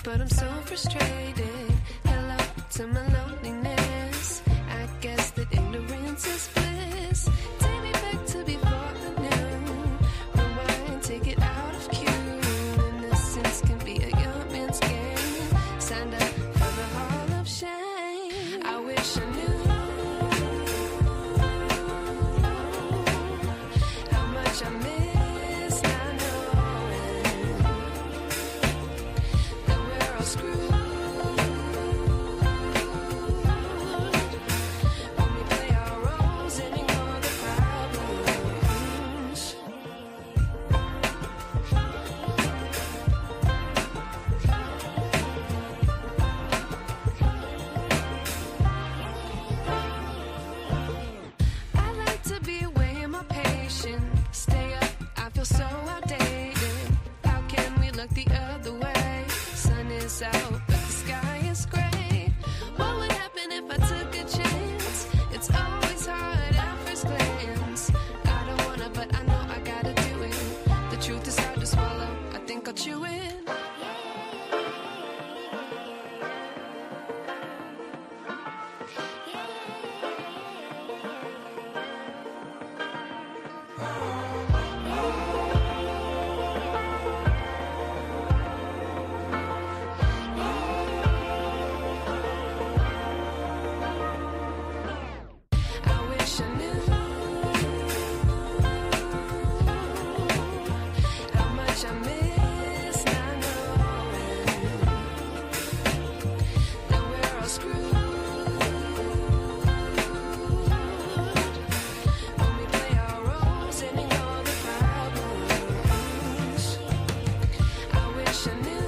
but I'm so frustrated. Hello to my loneliness. I guess that ignorance is bliss. Take me back to before I knew. Rewind, take it out of cue. Innocence can be a young man's game. Signed up for the hall of shame. I wish I knew how much I miss not knowing that we're all screwed when we play our roles and ignore the problems. I like to be away in my patience. Stay up, I feel so outdated. How can we look the other way? Sun is out, but the sky is gray. What would happen if I took a chance? It's always hard at first glance. I don't wanna, but I know I gotta do it. The truth is hard to swallow. I think I'll chew it. I wish I knew how much I miss not knowing that we're all screwed when we play our roles and ignore the problems. I wish I knew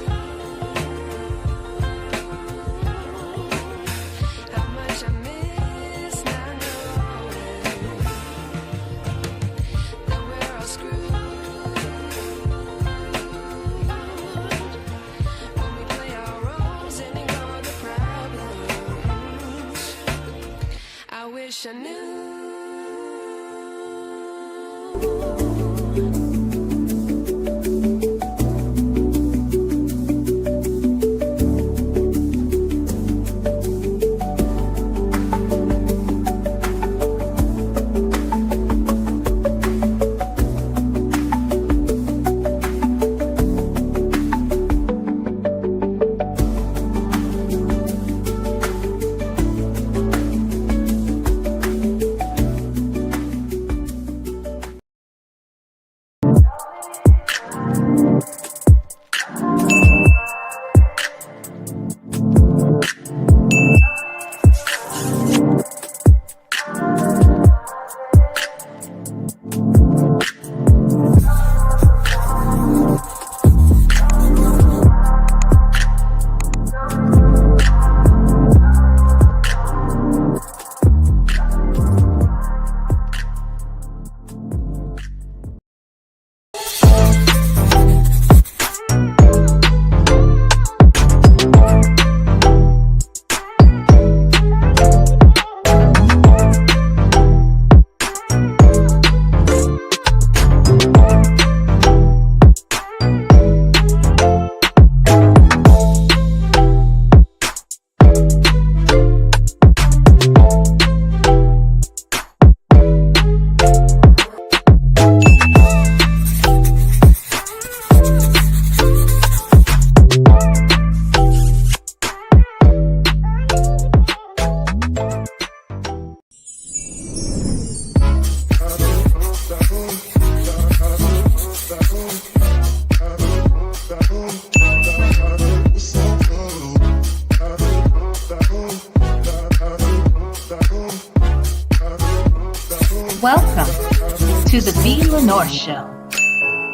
how much I miss not knowing that we're all screwed when we play our roles and ignore the problems. I wish I knew. Welcome to the VLenore Show.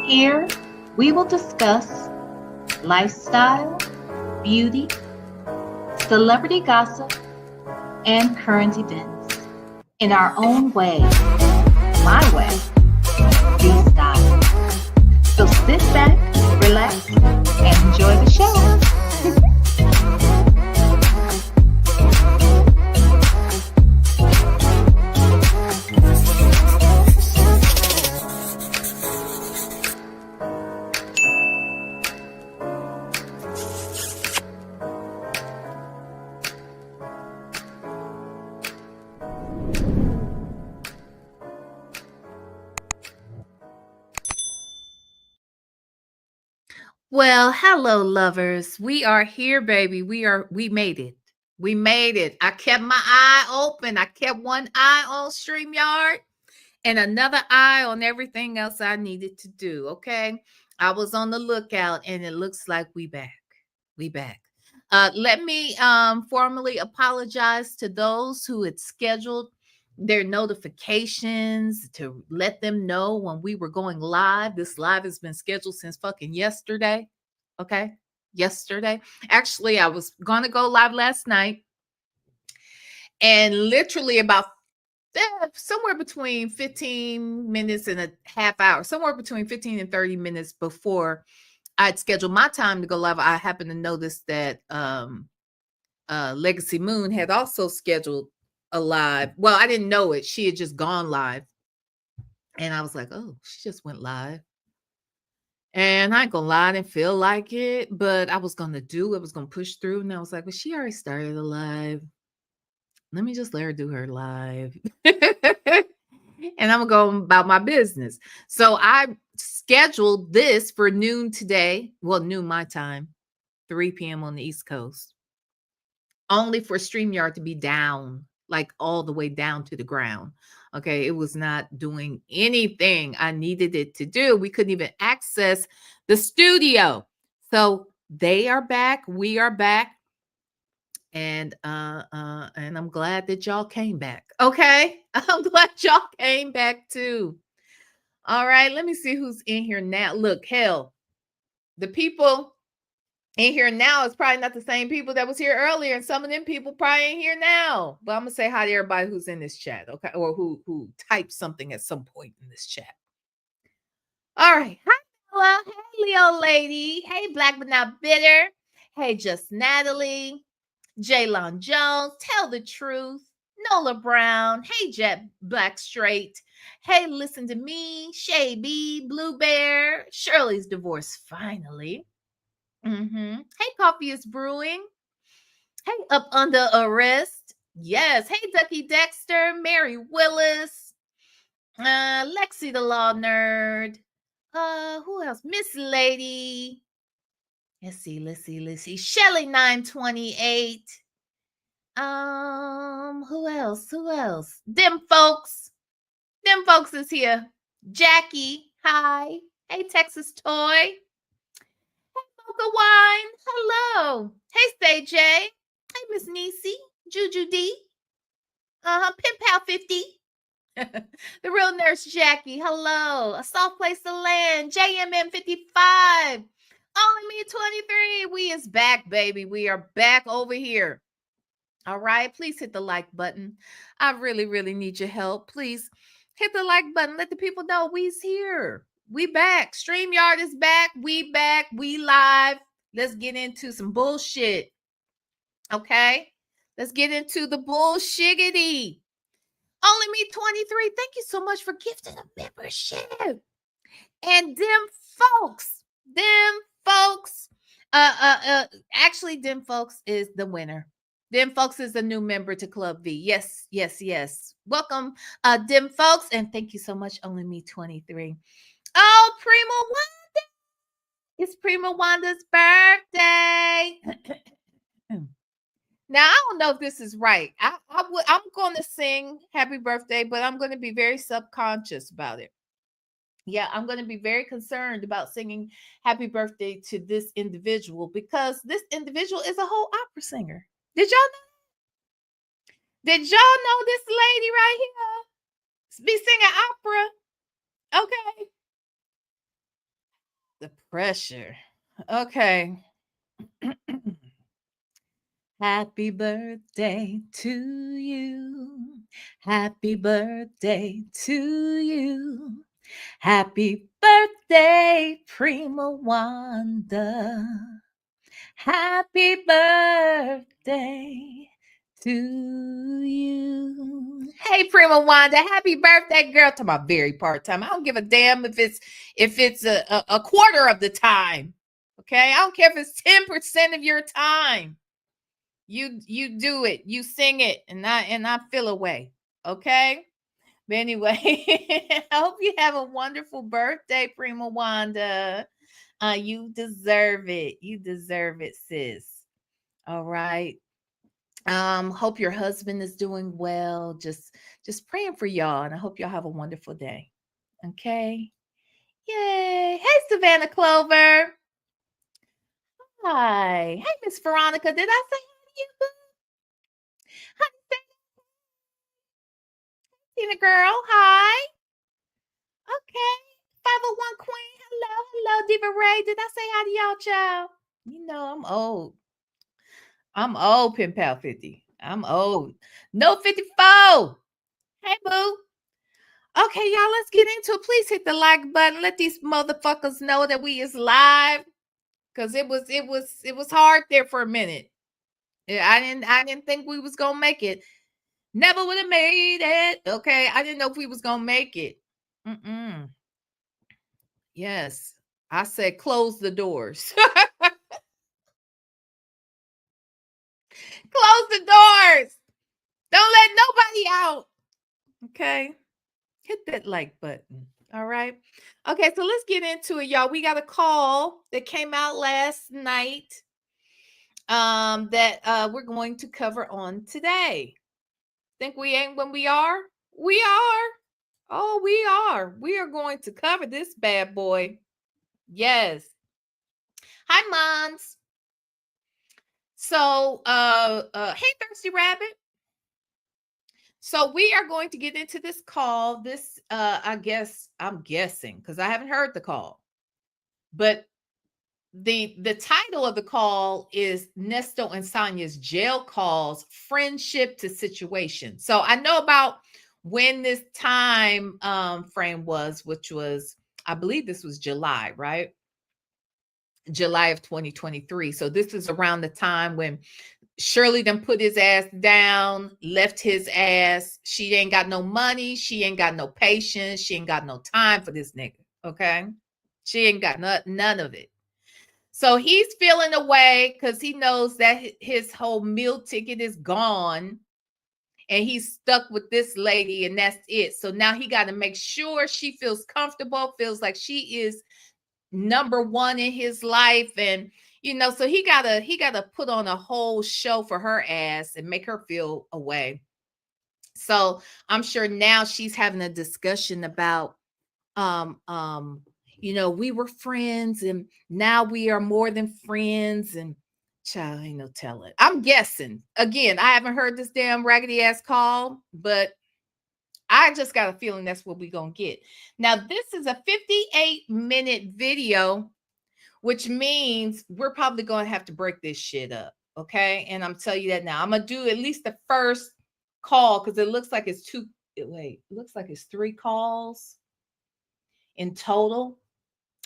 Here we will discuss lifestyle, beauty, celebrity gossip, and current events in our own way, my way, freestyle. So sit back, relax, and enjoy the show. Well, hello, lovers. We are here, baby. We made it. We made it. I kept my eye open. I kept one eye on StreamYard and another eye on everything else I needed to do. Okay. I was on the lookout, and it looks like we back. We back. Let me formally apologize to those who had scheduled their notifications to let them know when we were going live. This live has been scheduled since fucking yesterday. Okay. Yesterday. Actually, I was going to go live last night, and literally about somewhere between 15 minutes and a half hour, somewhere between 15 and 30 minutes before I'd scheduled my time to go live, I happened to notice that Legacy Moon had also scheduled a live. Well, I didn't know it. She had just gone live. And I was like, oh, she just went live. And I ain't gonna lie, I didn't feel like it, but I was gonna do it, I was gonna push through. And I was like, well, she already started a live. Let me just let her do her live. And I'm going about my business. So I scheduled this for noon today. Well, noon my time, 3 p.m. on the East Coast, only for StreamYard to be down, like all the way down to the ground. Okay. It was not doing anything I needed it to do. We couldn't even access the studio. So they are back. We are back. And I'm glad that y'all came back. Okay. I'm glad y'all came back too. All right, let me see who's in here now. Look, hell, the people in here now is probably not the same people that was here earlier, and some of them people probably ain't here now. But I'm gonna say hi to everybody who's in this chat, okay, or who typed something at some point in this chat. All right, hi Bella, hey Leo lady, hey Black but not bitter, hey Just Natalie, Jaylon Jones, Tell the Truth, Nola Brown, hey Jet Black Straight, hey Listen to Me, Shay B, Blue Bear, Shirley's Divorce Finally. Hey Coffee is Brewing, hey Up Under Arrest, yes, hey Ducky Dexter, Mary Willis, Lexi the Law Nerd, who else? Miss Lady. Let's see. Shelly 928. Who else? Them folks. Them folks is here. Jackie, hi. Hey, Texas Toy. Hey, Mocha Wine. Hello. Hey, Stay J. Hey, Miss Niecy. Juju D. Pimp Pal 50. The real nurse Jackie. Hello. A soft place to land. JMM 55. Only me 23. We is back, baby. We are back over here. All right, please hit the like button. I really, really need your help. Please hit the like button. Let the people know we's here. We back. StreamYard is back. We back. We live. Let's get into some bullshit. Okay? Let's get into the bullshiggity. Only me 23. Thank you so much for gifting a membership. And them folks, actually, them folks is the winner. Them folks is a new member to Club V. Yes. Welcome, them folks, and thank you so much. Only me 23. Oh, Prima Wanda. It's Prima Wanda's birthday. Now, I don't know if this is right. I'm going to sing happy birthday, but I'm going to be very subconscious about it. Yeah, I'm going to be very concerned about singing happy birthday to this individual because this individual is a whole opera singer. Did y'all know? Did y'all know this lady right here be singing opera? Okay. The pressure. Okay. Happy birthday to you. Happy birthday to you. Happy birthday, Prima Wanda. Happy birthday to you. Hey, Prima Wanda, happy birthday, girl. To my very part time. I don't give a damn if it's a quarter of the time. Okay, I don't care if it's 10% of your time. You do it, you sing it, and I feel away. Okay. But anyway, I hope you have a wonderful birthday, Prima Wanda. You deserve it. You deserve it, sis. All right. Hope your husband is doing well. Just praying for y'all, and I hope y'all have a wonderful day. Okay. Yay. Hey, Savannah Clover. Hi. Hey, Miss Veronica. Did I say hi to you? Hi, Tina girl. Hi. Okay. 501 Queen. Hello. Hello, Diva Ray. Did I say hi to y'all, child? You know I'm old. I'm old, Pen Pal 50. I'm old. No 54. Hey, boo. Okay, y'all, let's get into it. Please hit the like button. Let these motherfuckers know that we is live. Cause it was hard there for a minute. Yeah, I didn't think we was gonna make it. Never would have made it. Okay. I didn't know if we was gonna make it. Mm-mm. Yes. I said close the doors. Close the doors. Don't let nobody out. Okay. Hit that like button. All right. Okay, so let's get into it, y'all. We got a call that came out last night that we're going to cover on today. Think we ain't when we are? We are. Oh, we are. We are going to cover this bad boy. Yes. Hi, Mons. So, hey, Thirsty Rabbit. So we are going to get into this call. This, I'm guessing, because I haven't heard the call, but the title of the call is Nesto and Sonya's jail calls, friendship to situation. So I know about when this time frame was, which was, I believe this was July, right? July of 2023. So this is around the time when Shirley done put his ass down, left his ass. She ain't got no money. She ain't got no patience. She ain't got no time for this nigga. Okay. She ain't got none of it. So he's feeling away because he knows that his whole meal ticket is gone and he's stuck with this lady and that's it. So now he got to make sure she feels comfortable, feels like she is number one in his life. And so he gotta put on a whole show for her ass and make her feel away. So I'm sure now she's having a discussion about we were friends and now we are more than friends. And child, ain't no telling. I'm guessing. Again, I haven't heard this damn raggedy ass call, but I just got a feeling that's what we're going to get. Now, this is a 58-minute video, which means we're probably going to have to break this shit up. Okay. And I'm telling you that now. I'm going to do at least the first call because it looks like it's it looks like it's 3 calls in total.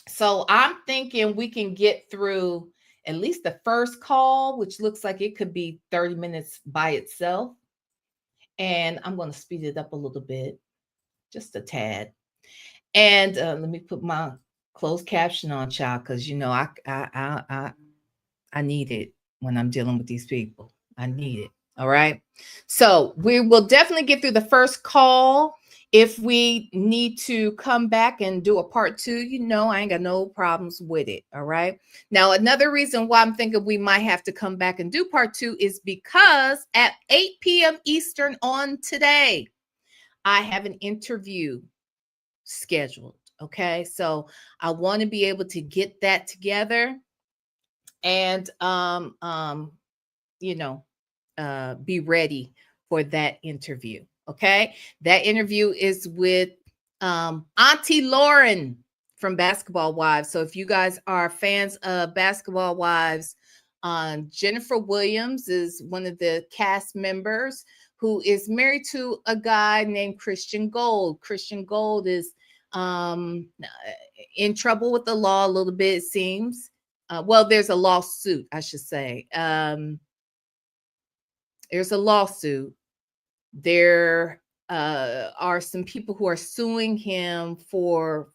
So I'm thinking we can get through at least the first call, which looks like it could be 30 minutes by itself. And I'm going to speed it up a little bit, just a tad. And let me put my closed caption on, child, because I need it when I'm dealing with these people. I need it. All right. So we will definitely get through the first call. If we need to come back and do a part 2, I ain't got no problems with it. All right. Now, another reason why I'm thinking we might have to come back and do part 2 is because at 8 p.m. Eastern on today, I have an interview scheduled. Okay. So I want to be able to get that together and, be ready for that interview. Okay. That interview is with Auntie Lauren from Basketball Wives. So if you guys are fans of Basketball Wives, Jennifer Williams is one of the cast members who is married to a guy named Christian Gold. Christian Gold is in trouble with the law a little bit, it seems. There's a lawsuit, I should say. There's a lawsuit. There are some people who are suing him for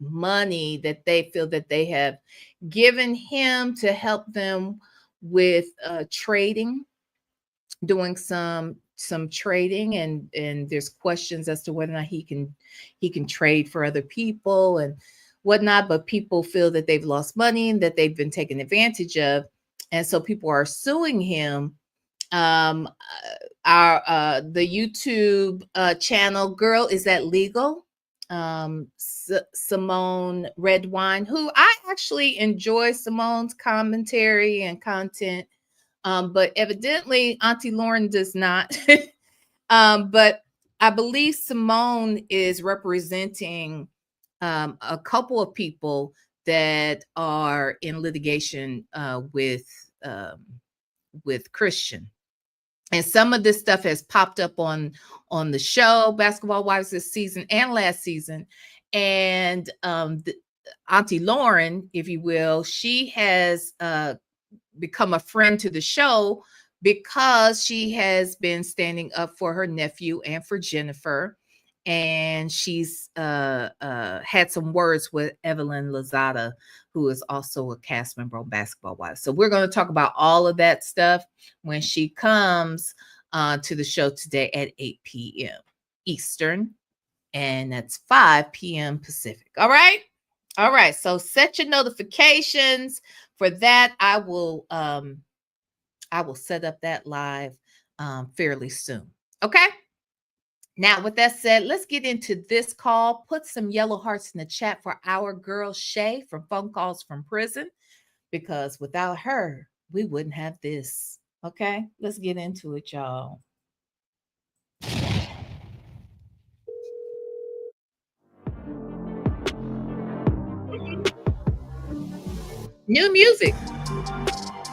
money that they feel that they have given him to help them with trading, doing some trading, and there's questions as to whether or not he can trade for other people. And whatnot, but people feel that they've lost money and that they've been taken advantage of. And so people are suing him. The YouTube channel Girl, Is That Legal? Simone Redwine, who I actually enjoy Simone's commentary and content, but evidently Auntie Lauren does not. But I believe Simone is representing a couple of people that are in litigation with Christian. And some of this stuff has popped up on the show Basketball Wives this season and last season. And Auntie Lauren, if you will, she has become a friend to the show because she has been standing up for her nephew and for Jennifer. And she's had some words with Evelyn Lozada, who is also a cast member on Basketball Wives. So we're going to talk about all of that stuff when she comes to the show today at 8 p.m. Eastern, and that's 5 p.m. Pacific. All right. All right. So set your notifications for that. I will set up that live fairly soon. Okay. Now, with that said, let's get into this call. Put some yellow hearts in the chat for our girl Shay from Phone Calls from Prison, because without her, we wouldn't have this. Okay, let's get into it, y'all. New music.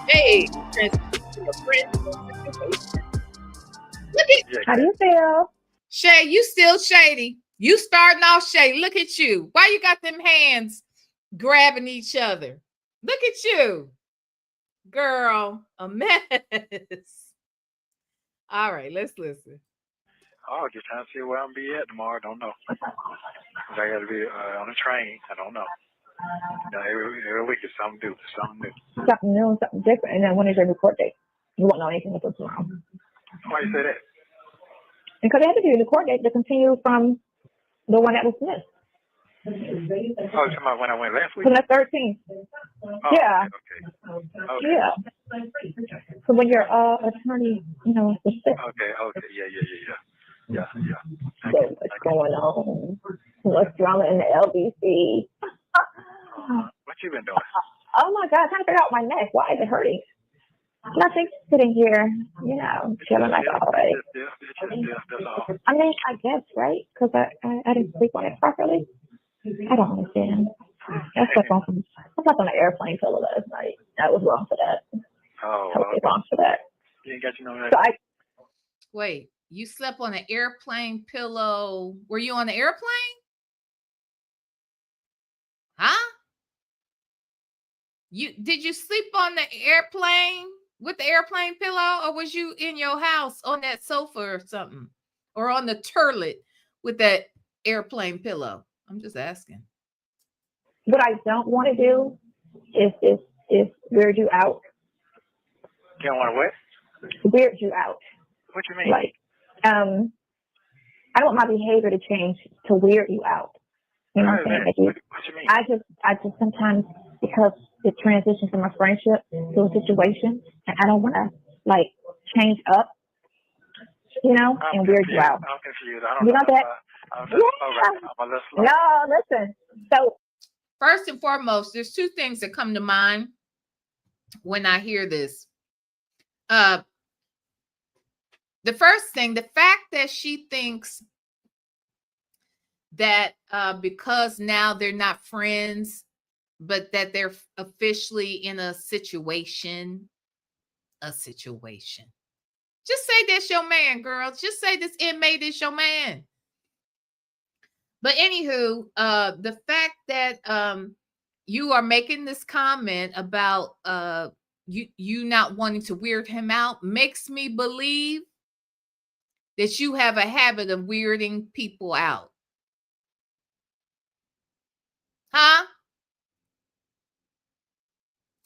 Hey, look at how do you feel? Shay, you still shady. You starting off shady. Look at you. Why you got them hands grabbing each other? Look at you. Girl, a mess. All right, let's listen. Oh, just trying to see where I'm be at tomorrow. Don't know. I got to be on a train. I don't know. Every week is something new. Something new, something different. And then when is your record date? You won't know anything until tomorrow. Why you say that? Because they have to do the court date to continue from the one that was missed. Oh, you're talking about when I went last week? From the 13th. Oh, yeah. Okay. Yeah. So when your attorney, was sick. Okay. Yeah. So what's going on? What's drama in the LBC? What you been doing? Oh my God, I'm trying to figure out my neck. Why is it hurting? Nothing, sitting here, chilling like always. That's all. I mean, I guess, right? Because I didn't sleep on it properly. I don't understand. I slept on an airplane pillow last night. I was wrong for that. Oh, totally wrong for that. You ain't got you know that. So wait, you slept on an airplane pillow? Were you on the airplane? Huh? Did you sleep on the airplane with the airplane pillow, or was you in your house on that sofa or something, or on the turlet with that airplane pillow? I'm just asking. What I don't want to do is weird you out. You don't want to what? Weird you out. What you mean? Like, I don't want my behavior to change to weird you out. You know what I'm saying? Like what you mean? I just sometimes, because it transitions from a friendship to a situation, and I don't want to change up, and weird you out. I'm confused. I don't know that? I'm a little slow. No, listen. So first and foremost, there's two things that come to mind when I hear this. The first thing, the fact that she thinks that because now they're not friends, but that they're officially in a situation. Just say this your man, girl. Just say this inmate is your man. But anywho, the fact that you are making this comment about you not wanting to weird him out makes me believe that you have a habit of weirding people out. Huh?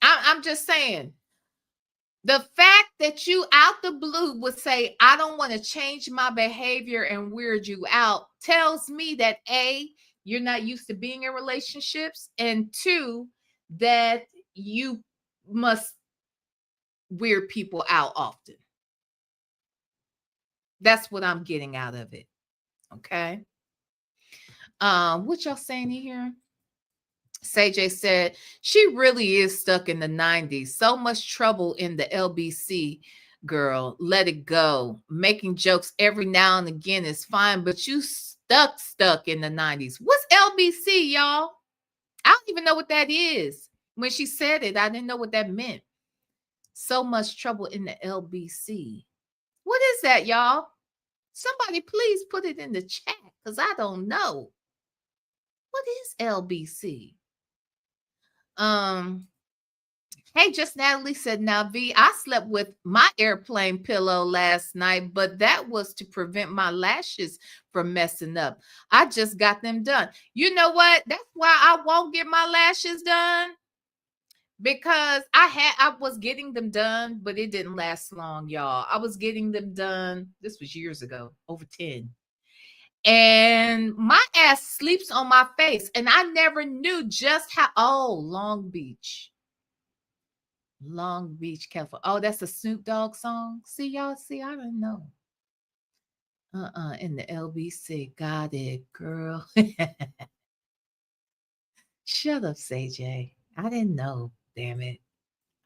I'm just saying. The fact that you out the blue would say, I don't want to change my behavior and weird you out, tells me that A, you're not used to being in relationships, and 2, that you must weird people out often. That's what I'm getting out of it. Okay. What y'all saying in here? CJ said she really is stuck in the 90s. So much trouble in the LBC, girl. Let it go. Making jokes every now and again is fine, but you stuck in the 90s. What's LBC, y'all? I don't even know what that is. When she said it, I didn't know what that meant. So much trouble in the LBC. What is that, y'all? Somebody please put it in the chat, because I don't know. What is LBC? Hey, just Natalie said, now V, I slept with my airplane pillow last night, but that was to prevent my lashes from messing up. I just got them done. You know what? That's why I won't get my lashes done, because I was getting them done, but it didn't last long, y'all. I was getting them done. This was years ago, over 10. And my ass sleeps on my face. And I never knew just how, Long Beach, California. Oh, that's a Snoop Dogg song. See, y'all, I don't know. In the LBC. Got it, girl. Shut up, CJ. I didn't know. Damn it.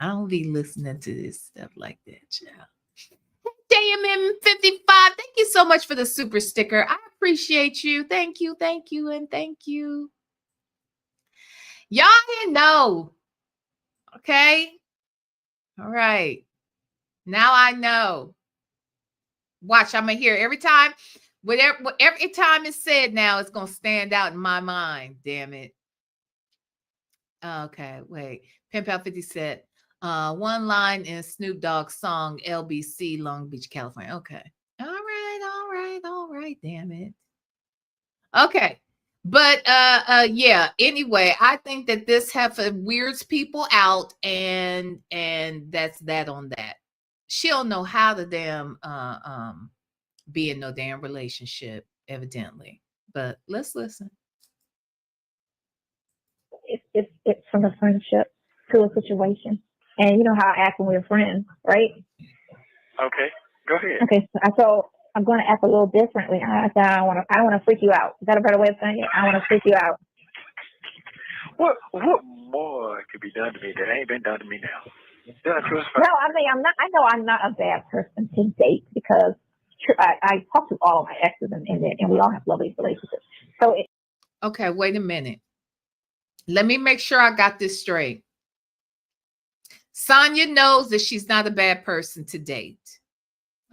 I don't be listening to this stuff like that, child. JMM55, thank you so much for the super sticker. I appreciate you. Thank you, and thank you. Y'all didn't know. Okay. All right. Now I know. Watch, I'm going to hear every time. Every time it's said now, it's going to stand out in my mind. Damn it. Okay, wait. Pimp Out 50 said, one line in Snoop Dogg's song, LBC, Long Beach, California. Okay. All right. Damn it. Okay. But yeah, anyway, I think that this weirds people out, and that's that on that. She don't know how to damn be in no damn relationship, evidently. But let's listen. It's from a friendship to a situation. And you know how I act when we're friends, right? Okay, go ahead. Okay, so I'm going to act a little differently. I said, I don't want to freak you out. Is that a better way of saying it? I want to freak you out. What more could be done to me that ain't been done to me now? No, I mean, I'm not. I know I'm not a bad person to date, because I talk to all of my exes, and we all have lovely relationships. So okay, wait a minute. Let me make sure I got this straight. Sonya knows that she's not a bad person to date.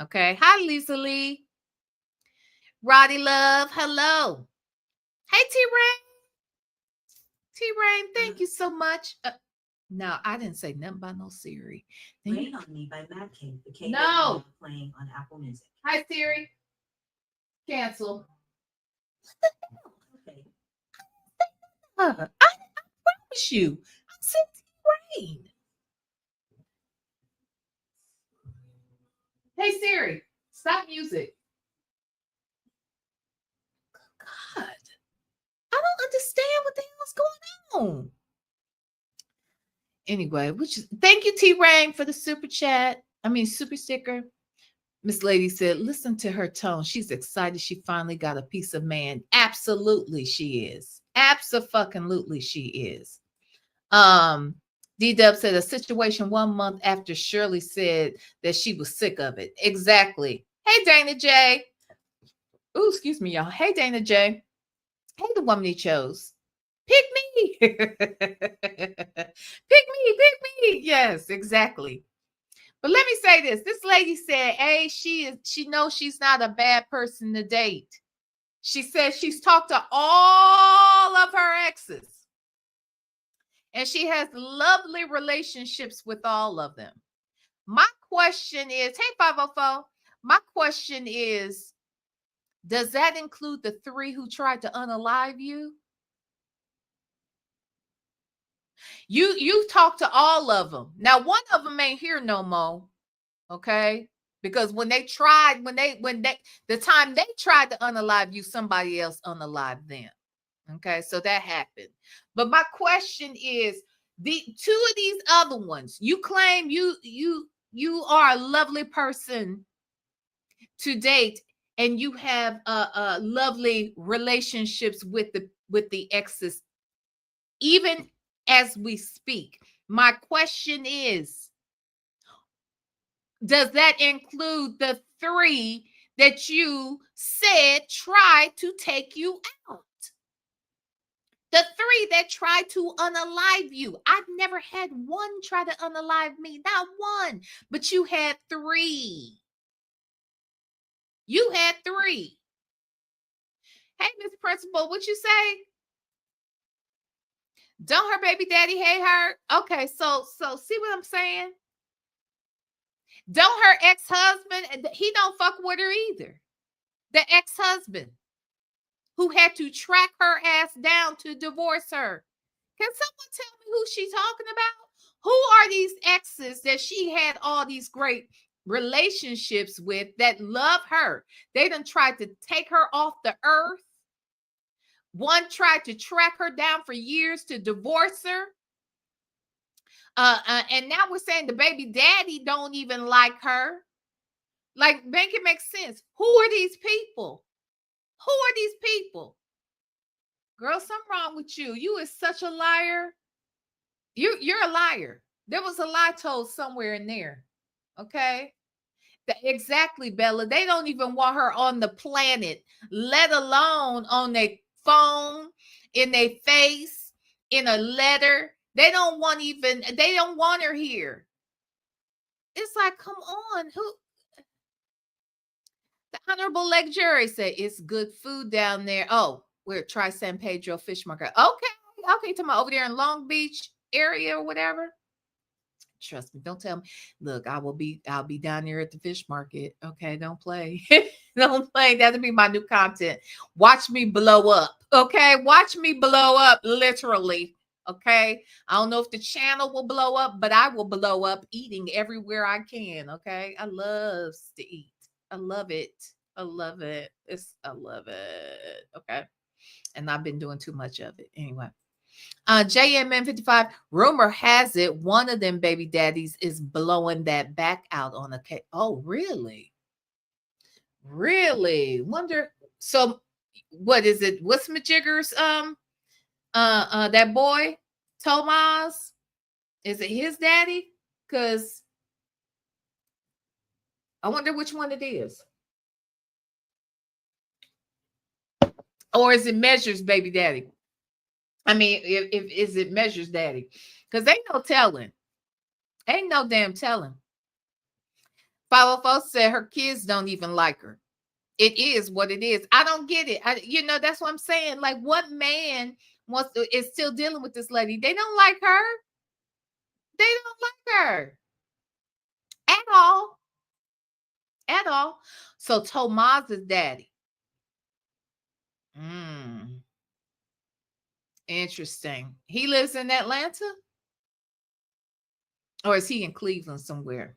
Okay. Hi, Lisa Lee. Roddy Love. Hello. Hey, T-Rain, thank you so much. No, I didn't say nothing about no Siri. Rain on Me by Mad King. The King no. Playing on Apple Music. Hi, Siri. Cancel. Okay. I promise you. I said T-Rain. Hey, Siri, stop music. God, I don't understand what the hell's going on. Anyway, thank you, T-Rain, for the super sticker. Miss Lady said, listen to her tone. She's excited she finally got a piece of man. Absolutely she is. Abso-fucking-lutely she is. D-Dub said, a situation 1 month after Shirley said that she was sick of it. Exactly. Hey, Dana J. Ooh, excuse me, y'all. Hey, Dana J. Hey, the woman he chose. Pick me. Pick me. Yes, exactly. But let me say this. This lady said, hey, she knows she's not a bad person to date. She said she's talked to all of her exes. And she has lovely relationships with all of them. My question is, hey, 504, my question is, does that include the 3 who tried to unalive you? You talked to all of them. Now, one of them ain't here no more. Okay? Because the time they tried to unalive you, somebody else unalived them. Okay, so that happened. But my question is, the two of these other ones, you claim you are a lovely person to date, and you have lovely relationships with the exes, even as we speak. My question is, does that include the three that you said tried to take you out? The three that tried to unalive you. I've never had one try to unalive me, not one, but you had three. You had three. Hey, Miss Principal, what you say? Don't her baby daddy hate her? Okay, so see what I'm saying? Don't her ex-husband, he don't fuck with her either. The ex-husband who had to track her ass down to divorce her. Can someone tell me who she's talking about? Who are these exes that she had all these great relationships with that love her? They done tried to take her off the earth. One tried to track her down for years to divorce her. And now we're saying the baby daddy don't even like her. Like, make it make sense. Who are these people? Who are these people? Girl, something wrong with you. You is such a liar. You're a liar. There was a lie told somewhere in there. Okay. Exactly, Bella. They don't even want her on the planet, let alone on their phone, in their face, in a letter. They don't want her here. It's like, come on. Who? The Honorable Lake Jury said it's good food down there. Oh, we're at Tri San Pedro Fish Market. Okay, talking about over there in Long Beach area or whatever. Trust me, don't tell me. Look, I'll be down there at the fish market. Okay, don't play. Don't play. That'll be my new content. Watch me blow up. Okay, watch me blow up, literally. Okay, I don't know if the channel will blow up, but I will blow up eating everywhere I can. Okay, I love to eat. I love it. I love it. I love it. Okay, and I've been doing too much of it anyway. JMN55, rumor has it one of them baby daddies is blowing that back out on a cake. Oh, really? Really? Wonder. So, what is it? What's Majigger's that boy Tomas? Is it his daddy? Because I wonder which one it is. Or is it Measure's baby daddy? I mean, if is it Measure's daddy? Because ain't no telling. Ain't no damn telling. 504 said her kids don't even like her. It is what it is. I don't get it. That's what I'm saying. Like, what man is still dealing with this lady? They don't like her. They don't like her at all. At all. So Tomas's daddy. Interesting. He lives in Atlanta? Or is he in Cleveland somewhere?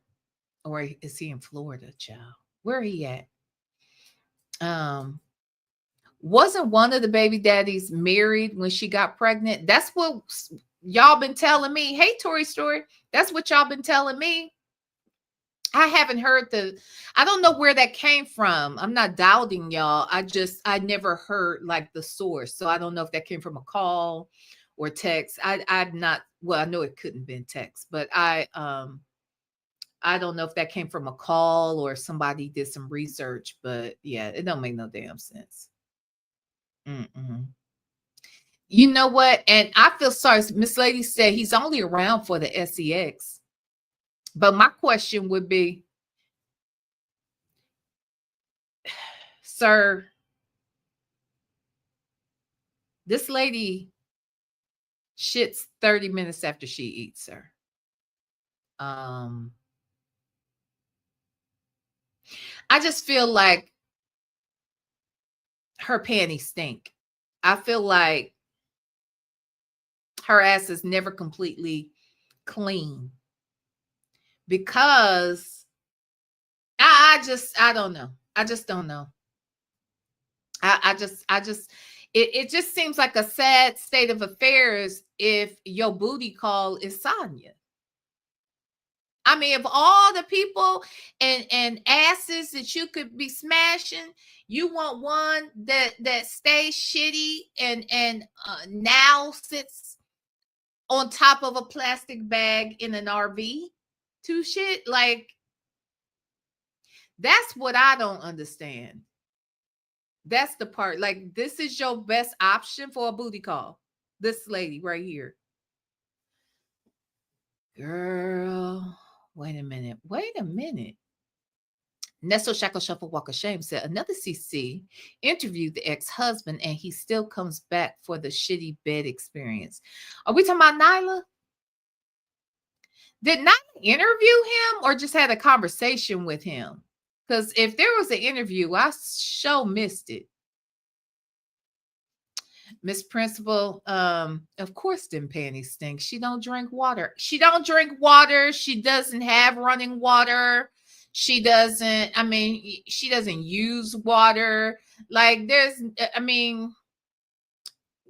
Or is he in Florida, child? Where he at? Wasn't one of the baby daddies married when she got pregnant? That's what y'all been telling me. Hey, Tori Story, that's what y'all been telling me. I haven't heard I don't know where that came from. I'm not doubting y'all. I never heard like the source. So I don't know if that came from a call or text. I'm not, well, I know it couldn't have been text, but I don't know if that came from a call or somebody did some research, but yeah, it don't make no damn sense. You know what? And I feel sorry. Miss Lady said he's only around for the SEX. But my question would be, sir, this lady shits 30 minutes after she eats, sir. I just feel like her panties stink. I feel like her ass is never completely clean because I don't know. I just don't know. I just it just seems like a sad state of affairs if your booty call is Sonya. I mean, of all the people and asses that you could be smashing, you want one that stays shitty and now sits on top of a plastic bag in an RV to shit. Like, that's what I don't understand. That's the part. Like, this is your best option for a booty call. This lady right here. Girl, wait a minute. Nesto Shackle Shuffle Walk of Shame said another CC interviewed the ex-husband and he still comes back for the shitty bed experience. Are we talking about Nyla? Did Nyla interview him or just had a conversation with him? Because if there was an interview, I sure missed it. Miss Principal, of course them panties stink. She don't drink water. She doesn't have running water. She doesn't use water. Like,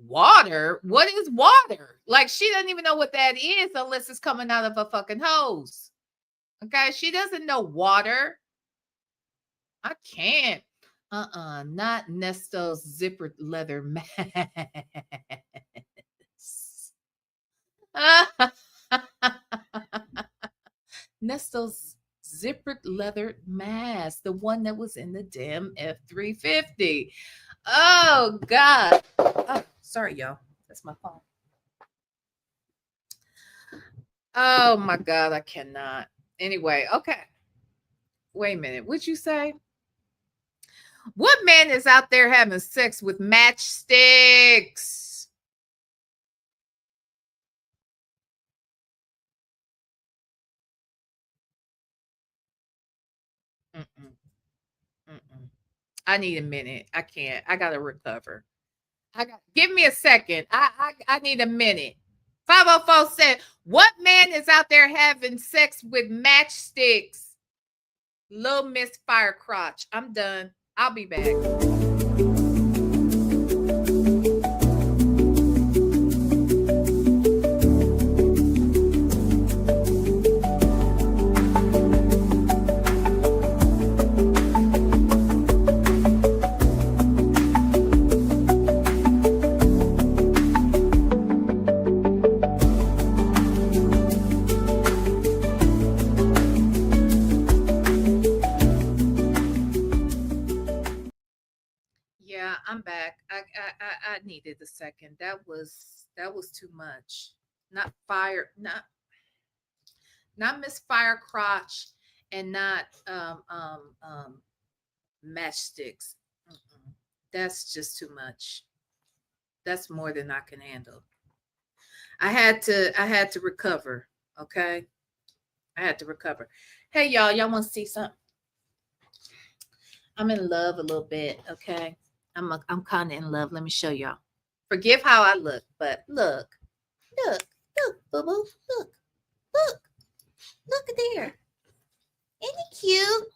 water? What is water? Like, she doesn't even know what that is unless it's coming out of a fucking hose. Okay, she doesn't know water. I can't. Not Nesto's zippered leather mask. Nesto's zippered leather mask, the one that was in the damn F-350. Oh, God. Oh, sorry, y'all. That's my phone. Oh, my God. I cannot. Anyway, okay. Wait a minute. What'd you say? What man is out there having sex with matchsticks? I need a minute. I can't. I gotta recover. Give me a second. I need a minute. 504 said, what man is out there having sex with matchsticks? Little Miss Fire Crotch. I'm done. I'll be back. I'm back. I needed a second. That was too much. Not Miss Fire Crotch and not matchsticks. That's just too much. That's more than I can handle. I had to recover. Okay. I had to recover. Hey y'all want to see something? I'm in love a little bit. Okay. I'm kind of in love. Let me show y'all. Forgive how I look, but look, boo boo, look at there. Ain't he cute?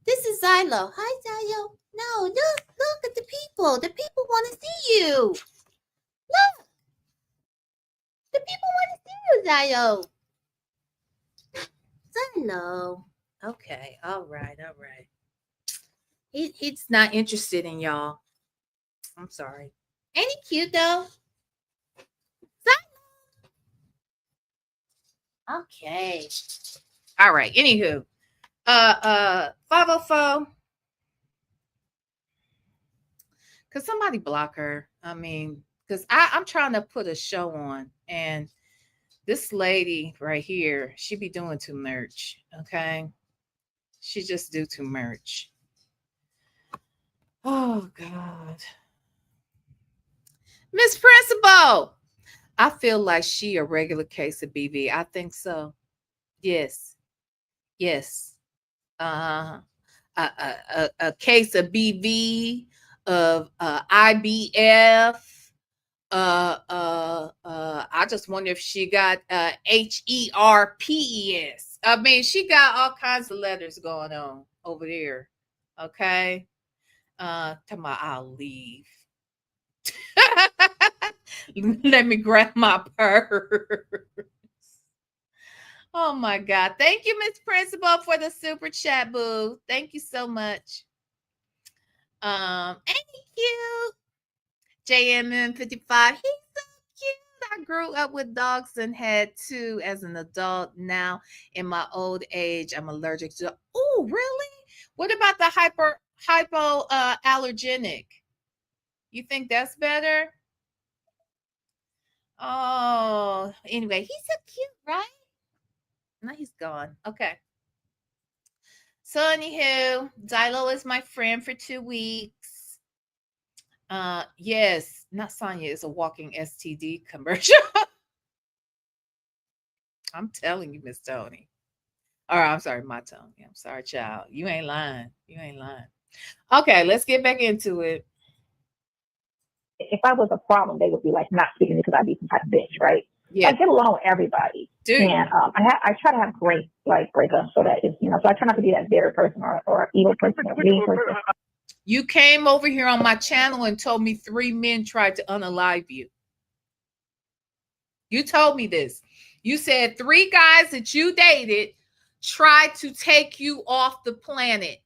This is Xylo. Hi, Xylo. No, look at the people. The people want to see you. Look, the people want to see you, Xylo. Xylo. Okay, all right. He's not interested in y'all. I'm sorry. Ain't he cute though? Okay. All right. Anywho, 504. Could somebody block her? I mean, because I'm trying to put a show on, and this lady right here, she be doing too much. Okay, she just do too much. Oh God, Miss Principal, I feel like she a regular case of BV. I think so. Yes. A case of BV, of IBF. I just wonder if she got HERPES. I mean, she got all kinds of letters going on over there. Okay. Talking about I'll leave. Let me grab my purse. Oh my God. Thank you, Miss Principal, for the super chat, boo. Thank you so much. Thank you. JMN55. He's so cute. I grew up with dogs and had two as an adult. Now, in my old age, I'm allergic to. Oh, really? What about the hypoallergenic? You think that's better? Oh, anyway, he's so cute, right? Now he's gone. Okay. So anywho, Dilo is my friend for 2 weeks. Yes, not Sonya is a walking STD commercial. I'm telling you, Miss Tony. Or I'm sorry, my Tony. I'm sorry, child. You ain't lying. You ain't lying. Okay, let's get back into it. If I was a problem, they would be like not speaking because I'd be some type of bitch, right? Yeah. I get along with everybody. And I try to have great breakups so that it's, so I try not to be that bitter person or evil person or mean person. You came over here on my channel and told me 3 men tried to unalive you. You told me this. You said 3 guys that you dated tried to take you off the planet.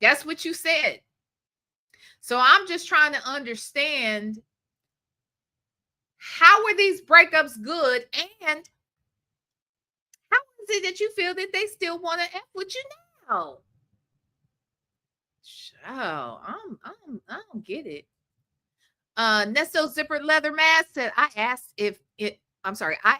That's what you said. So I'm just trying to understand, how were these breakups good, and how is it that you feel that they still want to F with you now? Child, I don't get it. Nesto zippered leather mask said, I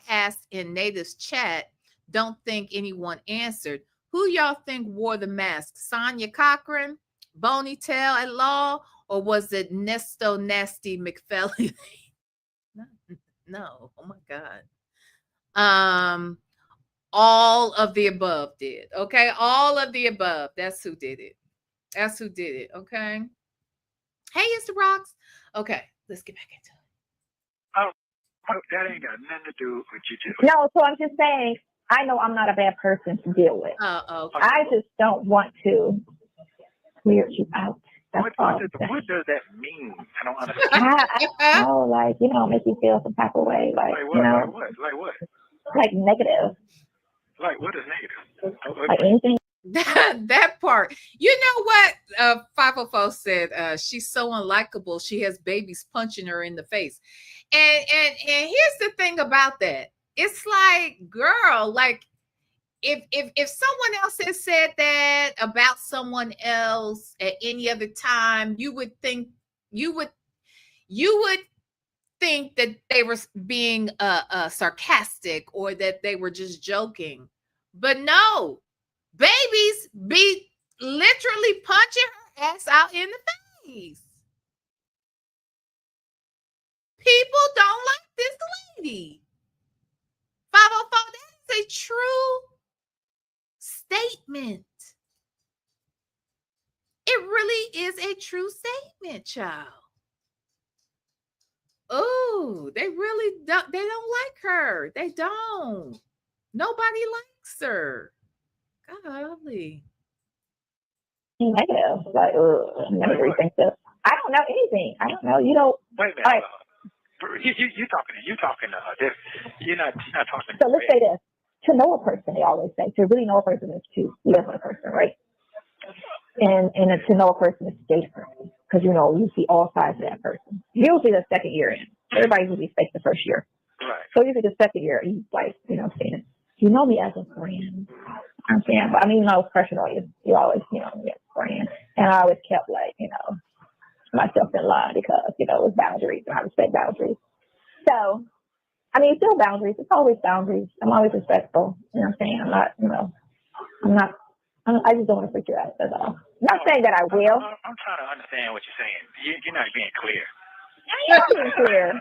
asked in Native's chat, don't think anyone answered. Who y'all think wore the mask? Sonya Cochran, Boney Tail at Law, or was it Nesto Nasty McFelly? No. Oh my God. All of the above did. Okay. All of the above. That's who did it. That's who did it. Okay. Hey, it's the Rocks. Okay. Let's get back into it. Oh, that ain't got nothing to do with you two. No, so I'm just saying, I know I'm not a bad person to deal with. Okay. I just don't want to weird you out. What does that mean? I don't understand. Make you feel some type of way. Like what? Like negative. Like what is negative? Like anything. That part. You know what? 504 said, she's so unlikable. She has babies punching her in the face. And here's the thing about that. It's like, girl, like if someone else has said that about someone else at any other time, you would think that they were being sarcastic or that they were just joking. But no, babies be literally punching her ass out in the face. People don't like this lady. 504, that is a true statement. It really is a true statement, child. Oh, they really don't. They don't like her. They don't. Nobody likes her. Golly. Negative. Like, never rethink this. I don't know anything. I don't know. You don't. Wait a minute. You're talking. You're not talking. So let's say this. To know a person, they always say, to really know a person is to live with a person, right? And to know a person is to date a person. Because, you see all sides of that person. Usually the second year in. Everybody usually fakes the first year. Right. So usually the second year, you saying, you know me as a friend. I'm saying, but I was pressure on you. You always, me as a friend. And I always kept myself in line because, it was boundaries and I respect boundaries. So, still boundaries. It's always boundaries. I'm always respectful. You know what I'm saying? I just don't want to freak you out. That's all. Not saying that I will. I'm trying to understand what you're saying. You're not being clear. I am being clear.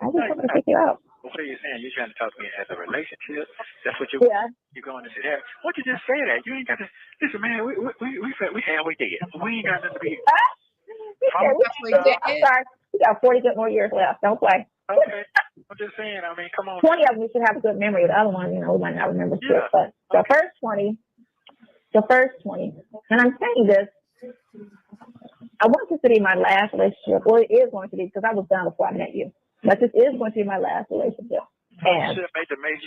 I just want to freak you out. What are you saying? You're trying to talk to me as a relationship? That's what you're going into there. Why don't you just say that? You ain't got to. Listen, man, we halfway there. We ain't got nothing to be. I'm sorry. We got 40 good more years left. Don't play. Okay. I'm just saying, come on. 20 of them, you should have a good memory. The other one, we might not remember shit. But the first 20, and I'm saying this I want this to be my last relationship. Well, it is going to be because I was done before I met you. But this is going to be my last relationship. And you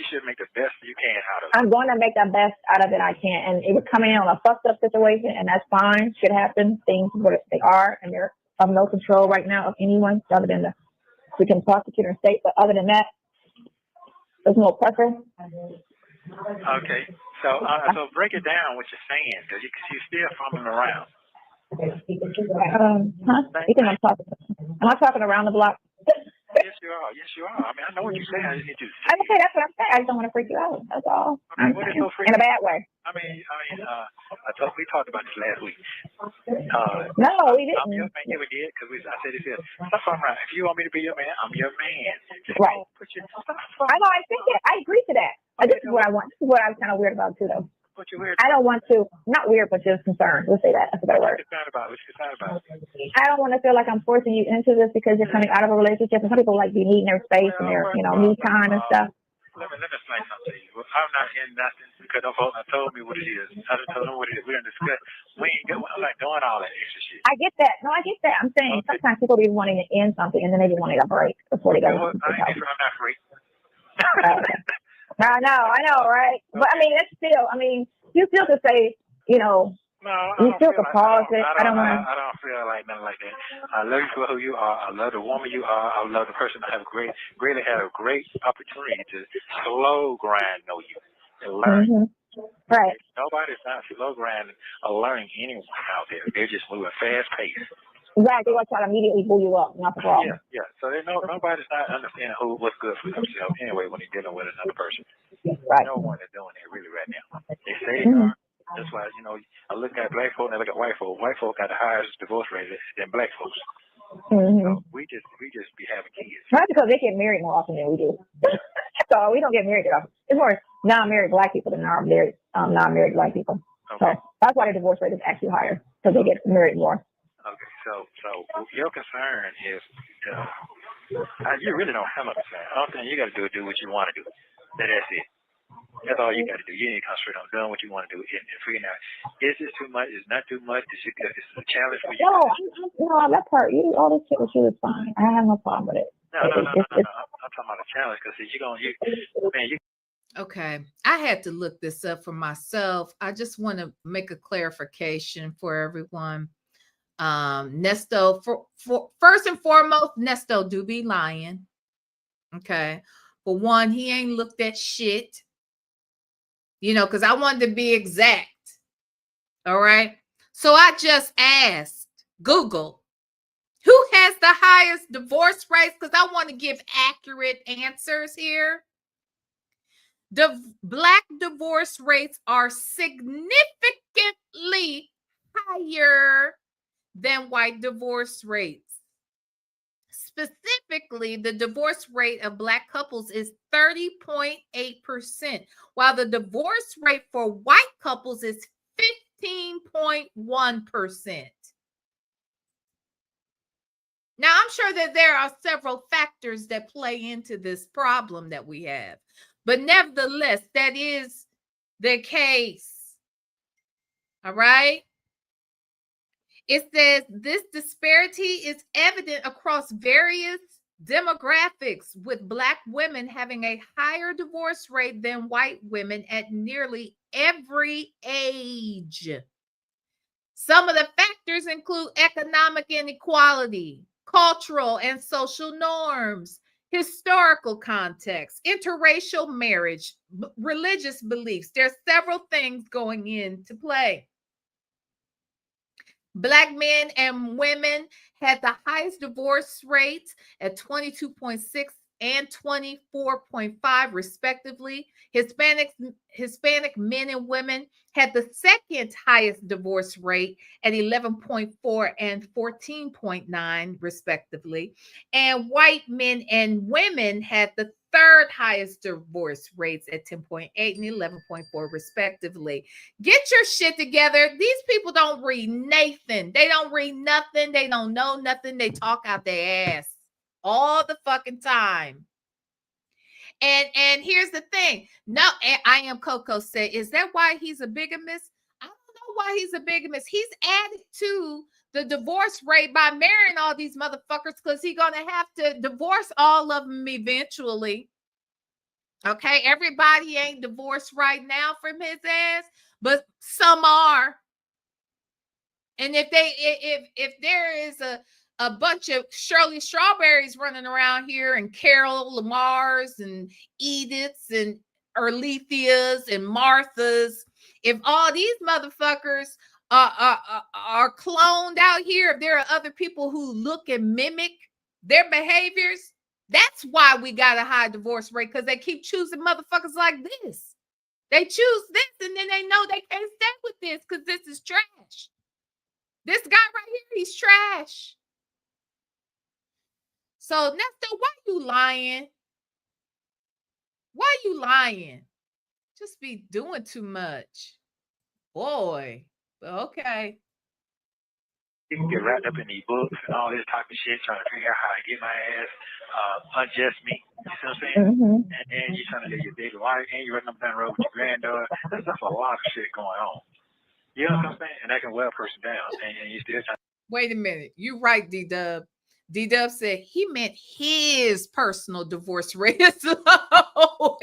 should make the best you can out of it. I'm going to make the best out of it I can. And it was coming in on a fucked up situation, and that's fine. Shit happens. Things what they are, and they're of no control right now of anyone other than the freaking prosecutor and state. But other than that, there's no pressure. Okay. So break it down what you're saying, because you're still fumbling around. Huh? You think I'm talking? Am I talking around the block? Yes, you are. Yes, you are. I mean, I know what you're saying. I just need you to say Okay, that's what I'm saying. I just don't want to freak you out. That's all. Okay, what is so freaking? In a bad way. We talked about this last week. No, we didn't. I'm your man. Yeah, we did, because I said this here. Stop fumbling around. If you want me to be your man, I'm your man. Just right. I know. I think it. I agree to that. Okay, this is what I want. This is what I was kind of weird about too, though. What you weird? I don't want to. Not weird, but just concerned. We'll say that. That's a better word. What you concerned about? I don't want to feel like I'm forcing you into this because you're coming out of a relationship, and some people like be needing their space and their, me time and stuff. Let me explain something to you. I'm not in nothing because them folks told me what it is. I done told them what it is. We done discussed. I'm not doing all that extra shit. I get that. No, I get that. I'm saying sometimes people be wanting to end something and then they be wanting a break before they go. I'm not free. I know, right? But I mean, it's still. I mean, you still could say, No, you still could pause it. I don't want to. I don't feel like nothing like that. I love you for who you are. I love the woman you are. I love the person I have really had a great opportunity to slow grind know you and learn. Mm-hmm. Right. Nobody's not slow grinding or learning anyone out there. They're just moving fast paced. Right, they want to try to immediately bull you up, not the problem. Yeah. So nobody's not understanding what's good for themselves anyway when they're dealing with another person. Right. No one is doing that really right now. They say they are. That's why, I look at black folk and I look at white folk. White folk got the highest divorce rate than black folks. So we just be having kids. Not because they get married more often than we do. So we don't get married that often. It's more non-married black people than non-married white people. Okay. So that's why the divorce rate is actually higher, because they get married more. Okay, so your concern is you really don't have no concern. All thing you got to do what you want to do. That's it. That's all you got to do. You need to concentrate on doing what you want to do and figuring out, is this too much? Is it not too much? Is this a challenge for you? No, that part, all this shit with you is fine. I have no problem with it. No. I'm talking about a challenge, because Okay, I had to look this up for myself. I just want to make a clarification for everyone. Nesto, for first and foremost, Nesto do be lying. Okay, for one, he ain't looked at shit. Because I wanted to be exact. All right. So I just asked Google, who has the highest divorce rates? Because I want to give accurate answers here. The Black divorce rates are significantly higher than white divorce rates. Specifically, the divorce rate of Black couples is 30.8%, while the divorce rate for white couples is 15.1%. Now, I'm sure that there are several factors that play into this problem that we have, but nevertheless, that is the case. All right. It says this disparity is evident across various demographics, with Black women having a higher divorce rate than white women at nearly every age. Some of the factors include economic inequality, cultural and social norms, historical context, interracial marriage, religious beliefs. There's several things going into play. Black men and women had the highest divorce rates at 22.6 and 24.5 respectively. Hispanic men and women had the second highest divorce rate at 11.4 and 14.9 respectively. And white men and women had the third highest divorce rates at 10.8 and 11.4 respectively. Get your shit together. These people don't read Nathan. They don't read nothing. They don't know nothing. They talk out their ass all the fucking time. And here's the thing. No, I am Coco said, is that why he's a bigamist? I don't know why he's a bigamist. He's added to the divorce rate by marrying all these motherfuckers because he's gonna have to divorce all of them eventually. Okay, everybody ain't divorced right now from his ass, but some are. And if there is a bunch of Shirley Strawberries running around here and Carol Lamar's and Edith's and Erlethia's and Martha's, if all these motherfuckers are cloned out here, if there are other people who look and mimic their behaviors, that's why we got a high divorce rate, because they keep choosing motherfuckers like this. They choose this and then they know they can't stay with this because this is trash. This guy right here, he's trash. So, Nesto, why you lying? Why you lying? Just be doing too much. Boy, okay. You can get wrapped up in these books and all this type of shit, trying to figure out how to get my ass, unjust me. You see what I'm saying? Mm-hmm. And you're trying to get your baby wife, and you're running up down the road with your granddaughter. That's a lot of shit going on. You know what I'm saying? And that can wear a person down. And you still trying. Wait a minute. You're right, D-Dub. D-Dub said he meant his personal divorce rate is low.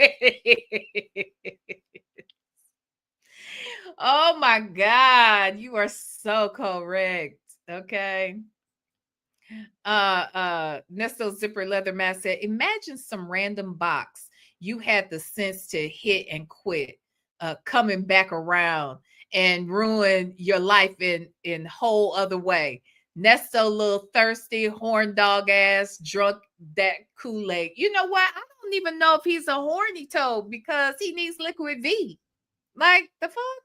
Oh my God. You are so correct. Okay. Nesto Zipper Leather Mask said, imagine some random box you had the sense to hit and quit, coming back around and ruin your life in whole other way. Nesto, little thirsty horn dog ass, drunk that Kool-Aid. You know what? I don't even know if he's a horny toad because he needs liquid V. Like the fuck?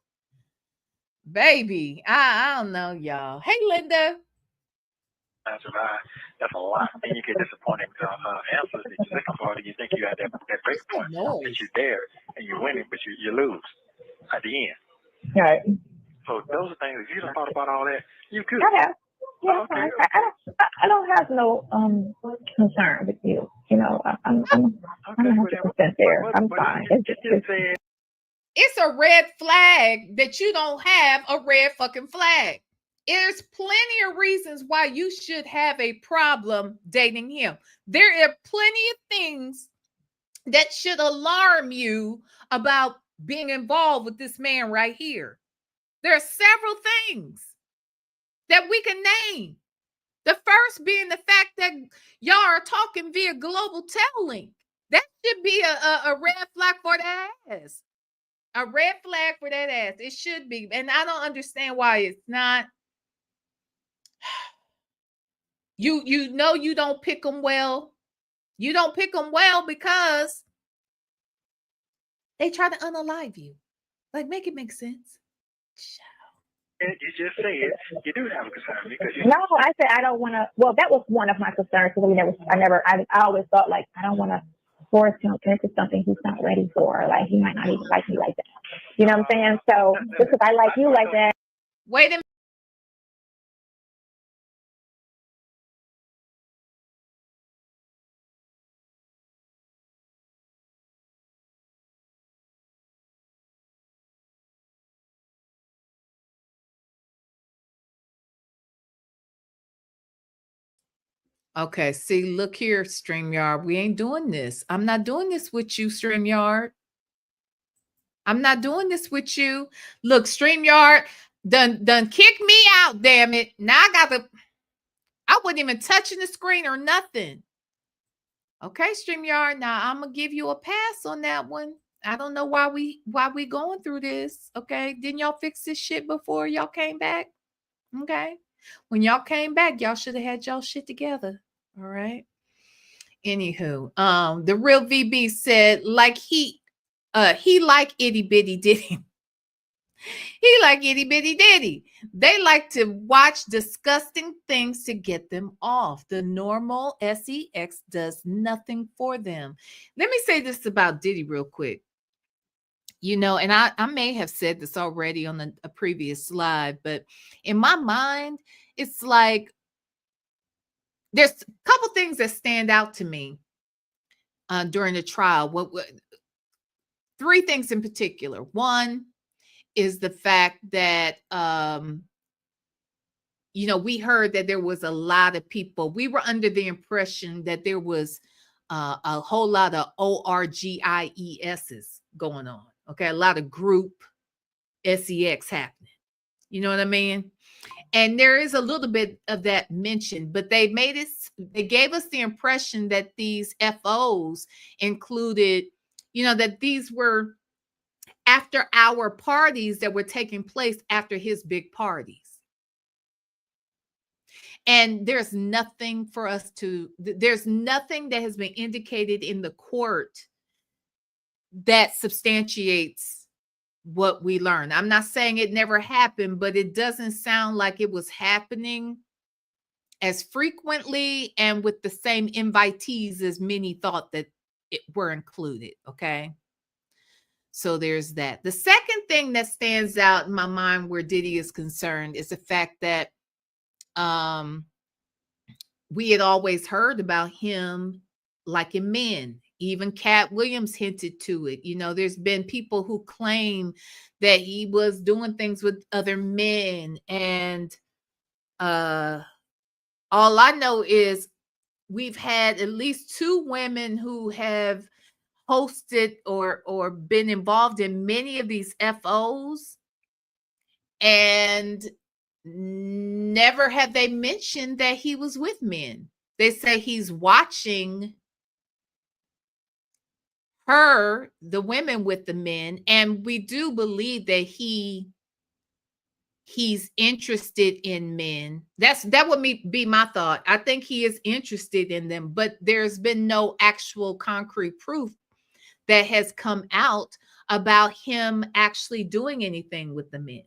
Baby, I don't know, y'all. Hey, Linda. That's a lot. And you get disappointing answers that you're looking for, and you think you had that break point, that you're there and you're winning, but you lose at the end. Right. So those are things. If you don't thought about all that, you could. I have. Yeah, Okay. I don't have no concern with you. You know, I'm 100% there. I'm fine. It's a red flag that you don't have a red fucking flag. There's plenty of reasons why you should have a problem dating him. There are plenty of things that should alarm you about being involved with this man right here. There are several things that we can name. The first being the fact that y'all are talking via global telling. That should be a red flag for that ass. A red flag for that ass. It should be. And I don't understand why it's not. You know you don't pick them well. You don't pick them well because they try to unalive you. Like, make it make sense. You just said you do have a concern because No, I said I don't want to. Well, that was one of my concerns because I always thought like I don't want to force him into something he's not ready for. Like he might not even like me like that. You know what I'm saying? So because I like you like that. Wait a minute. Okay, see, look here, StreamYard. We ain't doing this. I'm not doing this with you, StreamYard. I'm not doing this with you. Look, StreamYard done kick me out, damn it. Now I wasn't even touching the screen or nothing. Okay, StreamYard. Now I'm gonna give you a pass on that one. I don't know why we going through this. Okay, didn't y'all fix this shit before y'all came back? Okay, when y'all came back, y'all should have had y'all shit together. All right. Anywho, the real VB said like he like itty bitty diddy. He like itty bitty diddy. They like to watch disgusting things to get them off. The normal sex does nothing for them. Let me say this about Diddy real quick. You know, and I may have said this already on a previous slide, but in my mind, it's like there's a couple things that stand out to me during the trial. Three things in particular. One is the fact that we heard that there was a lot of people. We were under the impression that there was a whole lot of ORGIESs going on. Okay, a lot of group sex happening. You know what I mean? And there is a little bit of that mentioned, but they gave us the impression that these FOs included, that these were after hour parties that were taking place after his big parties. And there's nothing there's nothing that has been indicated in the court that substantiates what we learned. I'm not saying it never happened, but it doesn't sound like it was happening as frequently and with the same invitees as many thought that it were included. Okay. So there's that. The second thing that stands out in my mind where Diddy is concerned is the fact that we had always heard about him liking men. Even Cat Williams hinted to it. There's been people who claim that he was doing things with other men. And all I know is we've had at least 2 women who have hosted or been involved in many of these FOs, and never have they mentioned that he was with men. They say he's watching the women with the men, and we do believe that he's interested in men. That would be my thought. I think he is interested in them, but there's been no actual concrete proof that has come out about him actually doing anything with the men.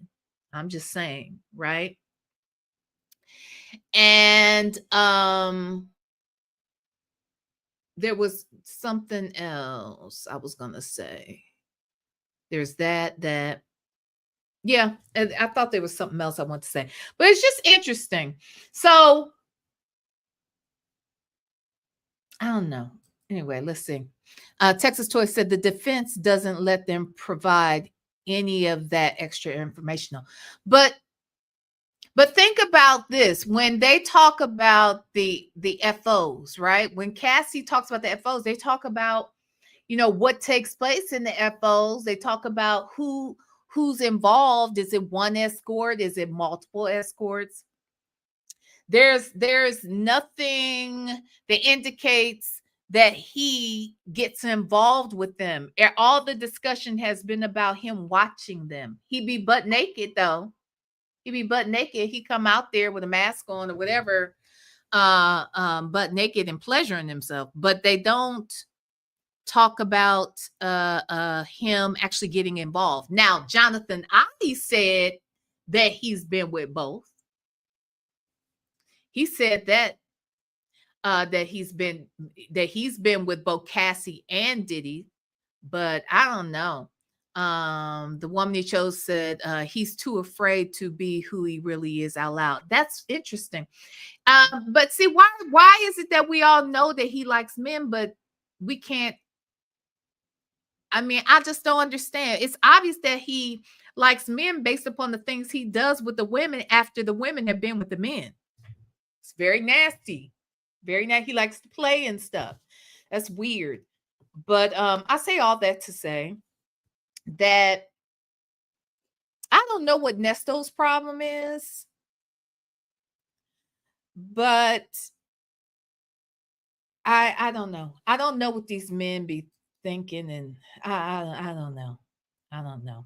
I'm just saying, right? And there was something else I was going to say. There's that, yeah, I thought there was something else I want to say, but it's just interesting. So I don't know. Anyway, let's see. Texas Toy said the defense doesn't let them provide any of that extra information. But think about this. When they talk about the FOs, right? When Cassie talks about the FOs, they talk about, what takes place in the FOs. They talk about who's involved. Is it one escort? Is it multiple escorts? There's nothing that indicates that he gets involved with them. All the discussion has been about him watching them. He be butt naked though. He be butt naked. He come out there with a mask on or whatever, butt naked and pleasuring himself. But they don't talk about him actually getting involved. Now, Jonathan Ivey said that he's been with both. He said that he's been with both Cassie and Diddy, but I don't know. The woman he chose said he's too afraid to be who he really is out loud. That's interesting. But see, why is it that we all know that he likes men, but we can't? I mean, I just don't understand. It's obvious that he likes men based upon the things he does with the women after the women have been with the men. It's very nasty. Very nasty. He likes to play and stuff. That's weird. But I say all that to say that I don't know what Nesto's problem is, but I don't know. I don't know what these men be thinking, and I don't know. I don't know.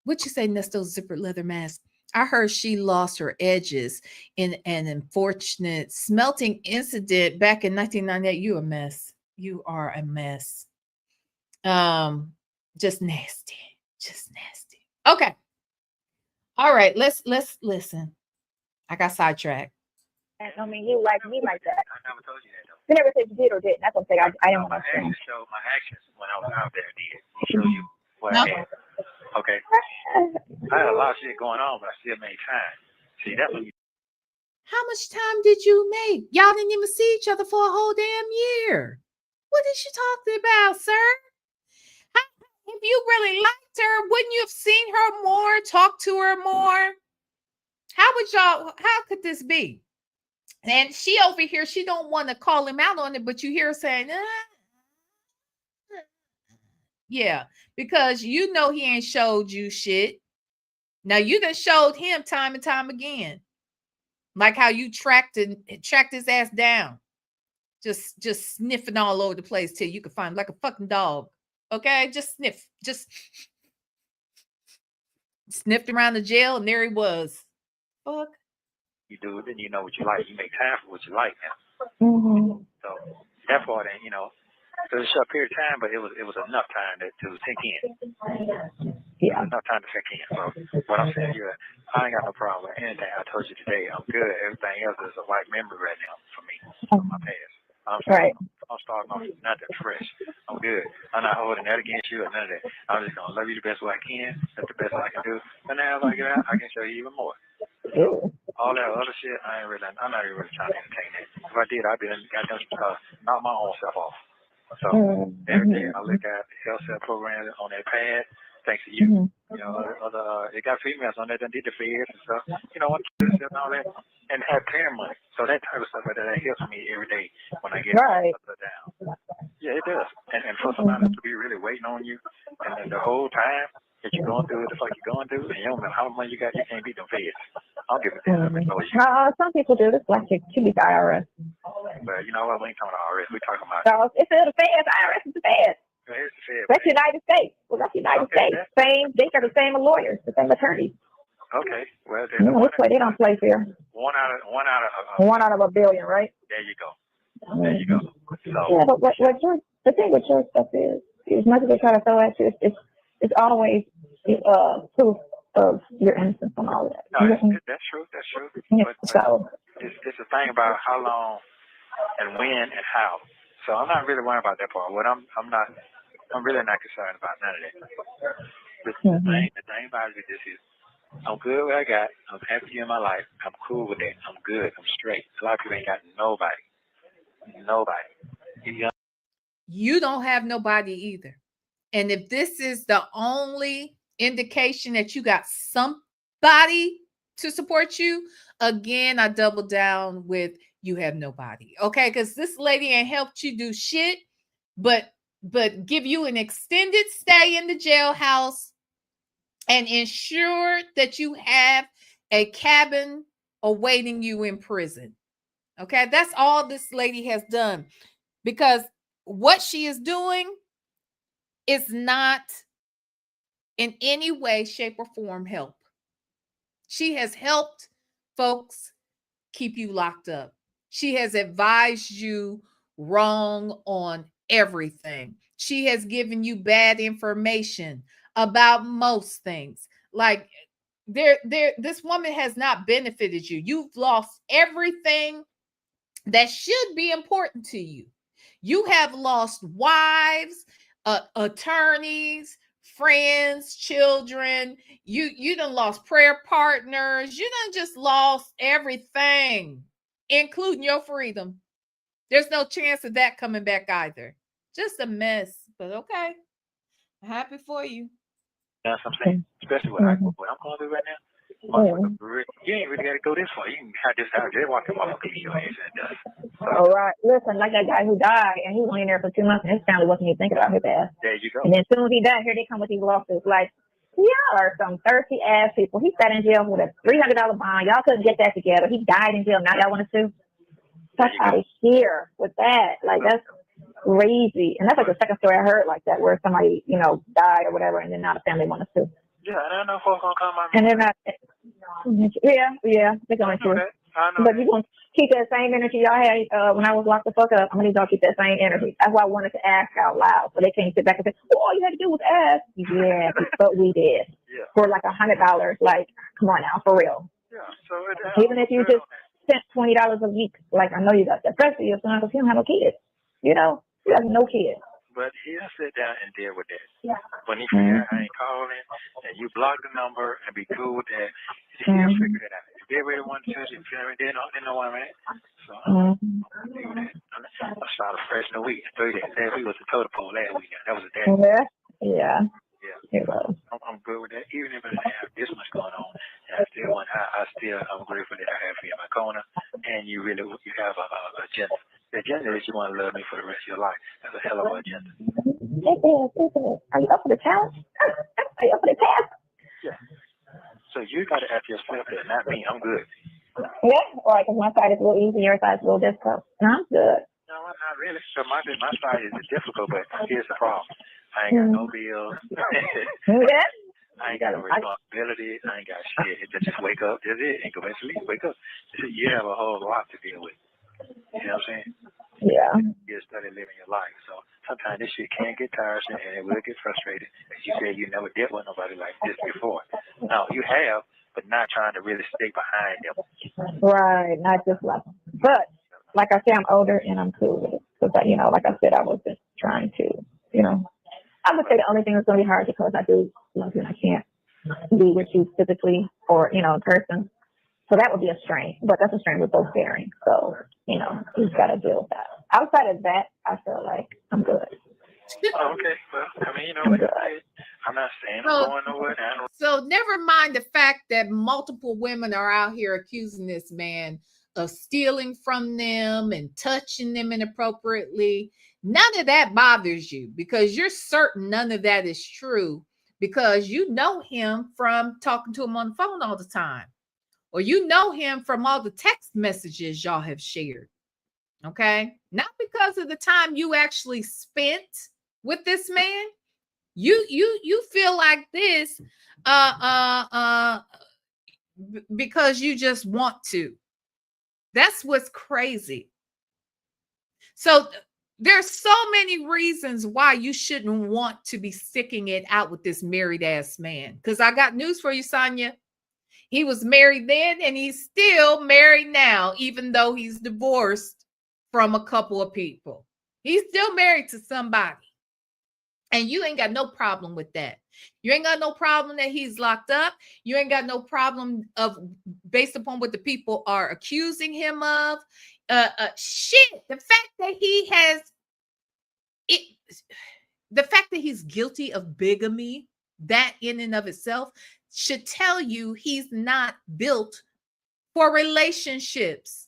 What you say, Nesto's zippered leather mask? I heard she lost her edges in an unfortunate smelting incident back in 1998. You a mess. You are a mess. Just nasty. Just nasty. Okay. All right. Let's listen. I got sidetracked. I mean, you like me like that. I never told you that though. You never said you did or didn't. That's what I'm saying. I didn't want to say. My actions when I was out there did. Show you what I had. Okay. I had a lot of shit going on, but I still made time. See, that's what you. How much time did you make? Y'all didn't even see each other for a whole damn year. What is she talking about, sir? If you really liked her, wouldn't you have seen her more, talked to her more? How could this be? And she over here, she don't want to call him out on it, but you hear her saying, yeah, because you know he ain't showed you shit. Now you done showed him time and time again. Like how you tracked his ass down. Just sniffing all over the place till you can find him like a fucking dog. Okay, just sniff. Just sniffed around the jail and there he was. Fuck. You do it, then you know what you like. You make time for what you like now. So that part ain't, so it's a short period of time, but it was enough time to sink in. Yeah. Enough time to sink in. So what I'm saying here, I ain't got no problem with anything I told you today. I'm good. Everything else is a white memory right now for me from my past. I'm starting off nothing fresh. I'm good. I'm not holding that against you or none of that. I'm just gonna love you the best way I can. That's the best I can do. And then as I get out, I can show you even more. So all that other shit, I'm not even really trying to entertain that. If I did, I'd be got them knock my own self off. So every day I look at the health cell programs on that pad, thanks to you. It got females on there that did the feds and stuff. Want to do and all that, and have parent money. So that type of stuff that helps me every day when I get down. Yeah, it does. And for somebody to be really waiting on you, and then the whole time that you're going through what the fuck you're going through, and you don't know how much money you got, you can't beat them feds. I'll give it to them. Some people do this, like to be the IRS. But you know what? We ain't talking about IRS. We talking about. So it's the feds. IRS is the feds. That's United States. Well, that's United States. Same. They got the same lawyers, the same attorneys. Okay. Well, which way they don't play fair. One out of a billion, right? There you go. There you go. So, yeah, but the thing with your stuff is, as much as they try to throw at you, it's always proof of your innocence and all that. No, that's true. That's true. Yeah, but it's a thing about how long and when and how. So I'm not really worried about that part. I'm really not concerned about none of that. The thing about it is I'm good with what I got. I'm happy in my life. I'm cool with that. I'm good. I'm straight. A lot of people ain't got nobody. You don't have nobody either. And if this is the only indication that you got somebody to support you, again, I double down with you have nobody. Okay, because this lady ain't helped you do shit, but give you an extended stay in the jailhouse and ensure that you have a cabin awaiting you in prison. Okay, that's all this lady has done, because what she is doing is not in any way, shape, or form help. She has helped folks keep you locked up. She has advised you wrong on everything. She has given you bad information about most things. Like this woman has not benefited you. You've lost everything that should be important to you. You have lost wives, attorneys, friends, children. You done lost prayer partners. You done just lost everything, including your freedom. There's no chance of that coming back either. Just a mess, but okay. I'm happy for you. That's what I'm saying. Especially what I'm going through right now. You ain't really got to go this far. You can have this out there, walk him off and your ass and dust. All right. Listen, like that guy who died, and he was only in there for 2 months, and his family wasn't even thinking about his ass. There you go. And then as soon as he died, here they come with these lawsuits. Like, y'all are some thirsty ass people. He sat in jail with a $300 bond. Y'all couldn't get that together. He died in jail. Now y'all want to sue? That's out of here with that. Like, that's crazy. And that's like the second story I heard like that, where somebody, died or whatever, and then now the family want to sue. Yeah, and I know folks gonna come out. And they're not. Yeah, they're going to. But you're going to keep that same energy y'all had when I was locked the fuck up. I'm going to need y'all to keep that same energy. That's why I wanted to ask out loud, so they can't sit back and say, "Oh, all you had to do was ask." Yeah, but we did. Yeah. For like $100. Like, come on now, for real. Yeah. So even if you just spent $20 a week, like I know you got that pressure, your son, because he don't have no kids. You have no kids. But he'll sit down and deal with that. Yeah. When he figure out I ain't calling, and you block the number and be cool with that, he'll figure it out. If they really want to touch it, they know where I'm at. So I'm gonna do that. I started fresh in the week. 30 days. Last week was the total pole last weekend. That was a day. Yeah. I'm good with that. Even if I didn't have this much going on, I still I'm grateful that I have you in my corner, and you have a agenda. The agenda is you want to love me for the rest of your life. That's a hell of an agenda. It is. Are you up for the challenge? Are you up for the task? Yeah. So you got to ask yourself that, not me. I'm good. Yeah, right, because my side is a little easy, your side is a little difficult. And I'm good. No, not really. So my side is difficult, but here's the problem. I ain't got no bills. Yeah. I ain't got no responsibility. I ain't got shit. Just wake up. That's it. And go back to sleep. Wake up. You have a whole lot to deal with. You know what I'm saying? Yeah. You started living your life. So sometimes this shit can get tiresome and it will get frustrated. As you said, you never dealt with nobody like this before. No, you have, but not trying to really stay behind them. Right. Not just like, but like I said, I'm older and I'm cool with it. Because, like I said, I was just trying to, I would say the only thing that's going to be hard because I do love you and I can't be with you physically or, in person. So that would be a strain, but that's a strain we're both bearing. So, you just got to deal with that. Outside of that, I feel like I'm good. Okay. Well, I'm not saying I'm going nowhere. So never mind the fact that multiple women are out here accusing this man of stealing from them and touching them inappropriately. None of that bothers you because you're certain none of that is true because you know him from talking to him on the phone all the time. Or you know him from all the text messages y'all have shared. Okay? Not because of the time you actually spent with this man. You feel like this because you just want to. That's what's crazy. So there's so many reasons why you shouldn't want to be sticking it out with this married ass man. Because I got news for you, Sonya. He was married then and he's still married now, even though he's divorced from a couple of people. He's still married to somebody. And you ain't got no problem with that. You ain't got no problem that he's locked up. You ain't got no problem of based upon what the people are accusing him of. Shit. The fact that he has it, the fact that he's guilty of bigamy, that in and of itself should tell you he's not built for relationships.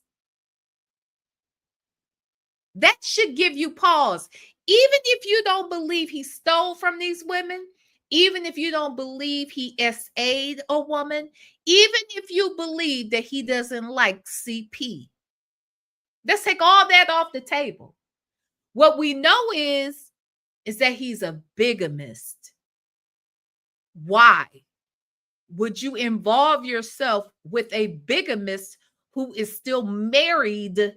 That should give you pause. Even if you don't believe he stole from these women, even if you don't believe he SA'd a woman, even if you believe that he doesn't like CP, let's take all that off the table. What we know is that he's a bigamist. Why would you involve yourself with a bigamist who is still married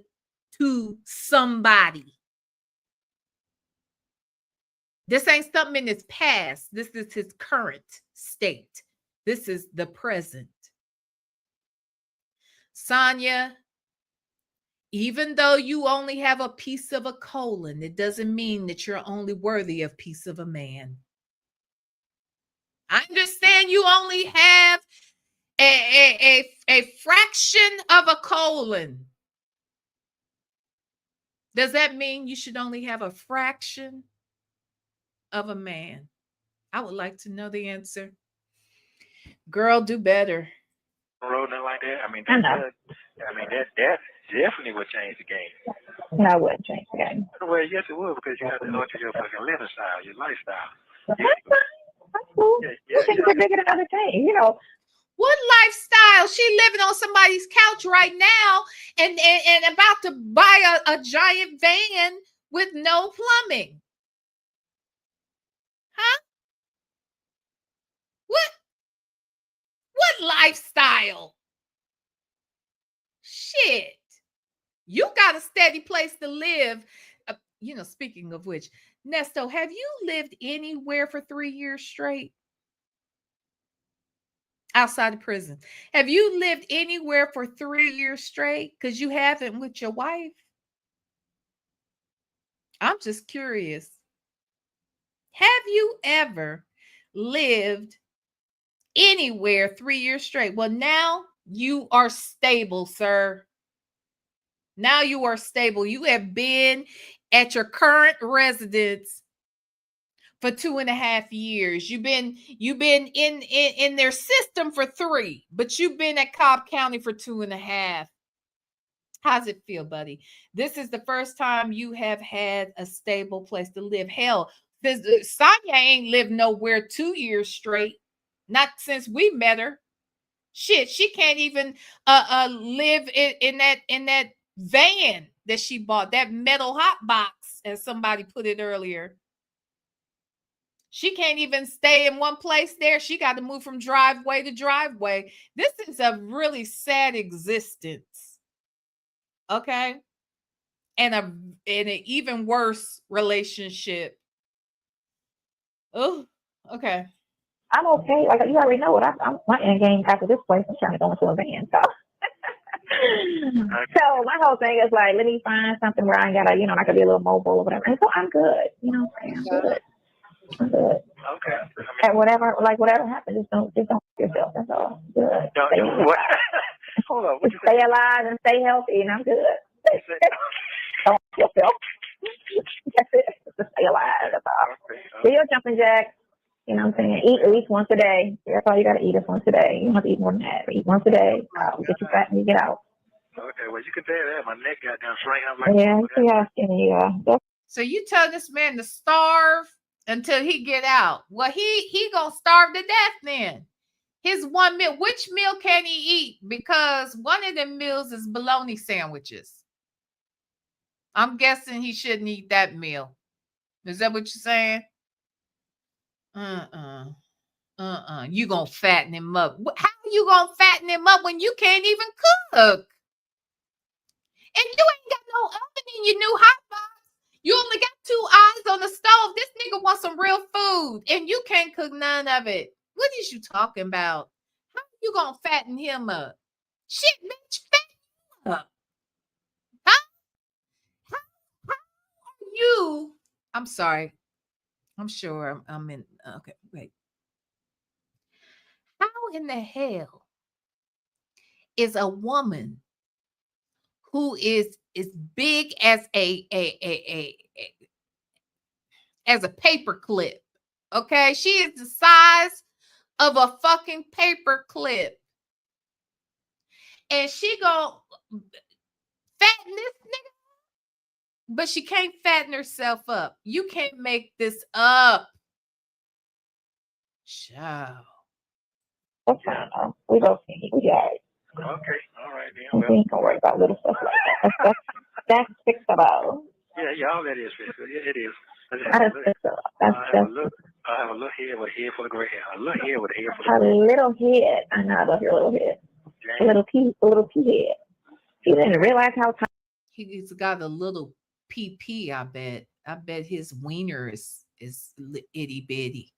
to somebody? This ain't something in his past. This is his current state. This is the present. Sonya, even though you only have a piece of a colon, it doesn't mean that you're only worthy of a piece of a man. I understand you only have a fraction of a colon. Does that mean you should only have a fraction of a man? I would like to know the answer. Girl, do better. Rolling like that. That definitely would change the game. No, I wouldn't change the game. Well, yes, it would because you have to alter your fucking living style, your lifestyle. That's cool. Things are bigger than other things, What lifestyle? She living on somebody's couch right now and about to buy a giant van with no plumbing. Huh? What lifestyle? Shit. You got a steady place to live. Speaking of which, Nesto, have you lived anywhere for 3 years straight? Outside of prison. Have you lived anywhere for 3 years straight? Because you haven't with your wife. I'm just curious. Have you ever lived anywhere 3 years straight? Well, now you are stable, sir. Now you are stable. You have been at your current residence for 2.5 years. You've been in their system for 3, but you've been at Cobb County for 2.5. How's it feel, buddy? This is the first time you have had a stable place to live. Hell, Sonya ain't lived nowhere 2 years straight. Not since we met her. Shit, she can't even live in that van that she bought, that metal hot box, as somebody put it earlier. She can't even stay in one place there. She got to move from driveway to driveway. This is a really sad existence. Okay? And an even worse relationship. Oh, okay. I'm okay. Like, you already know what I'm my end game after this place. I'm trying to go into a van. So, so my whole thing is like, let me find something where I ain't gotta, I could be a little mobile or whatever. And so I'm good. I'm good. I'm good. Okay. And whatever happens, just don't hurt yourself. That's all. Good. What? Hold on. What you stay alive and stay healthy, and I'm good. Don't hurt yourself. That's it. Just stay alive. That's all. Okay. Do your jumping jacks. You know what I'm saying? Eat at least once a day. That's all you got to eat is once a day. You don't have to eat more than that. Eat once a day. Get you fat and you get out. Okay, well, you can tell that. My neck got down straight. I'm like, yeah. So you tell this man to starve until he get out. Well, he gonna starve to death then. His one meal. Which meal can he eat? Because one of them meals is bologna sandwiches. I'm guessing he shouldn't eat that meal. Is that what you're saying? You gonna fatten him up. How you gonna fatten him up when you can't even cook? And you ain't got no oven in your new hot box. You only got 2 eyes on the stove. This nigga wants some real food, and you can't cook none of it. What is you talking about? How you gonna fatten him up? Shit, bitch, fatten him up. Huh? How are you? I'm sorry. I'm sure I'm in. Okay, wait. How in the hell is a woman who is big as as a paper clip? Okay, she is the size of a fucking paper clip, and she gonna fatten this nigga, but she can't fatten herself up. You can't make this up. Ciao. Okay, we both can. We got it. okay, all right then. We ain't gonna worry about little stuff like that. That's fixable. Yeah, all that is fixable. Yeah, it is. That is fixable. I have a little head with a head full of gray hair. A little head with a head full of A gray hair. little head. I know. I love your little head. A little pea head. You didn't realize how tiny. He's got a little PP. I bet his wiener is itty bitty.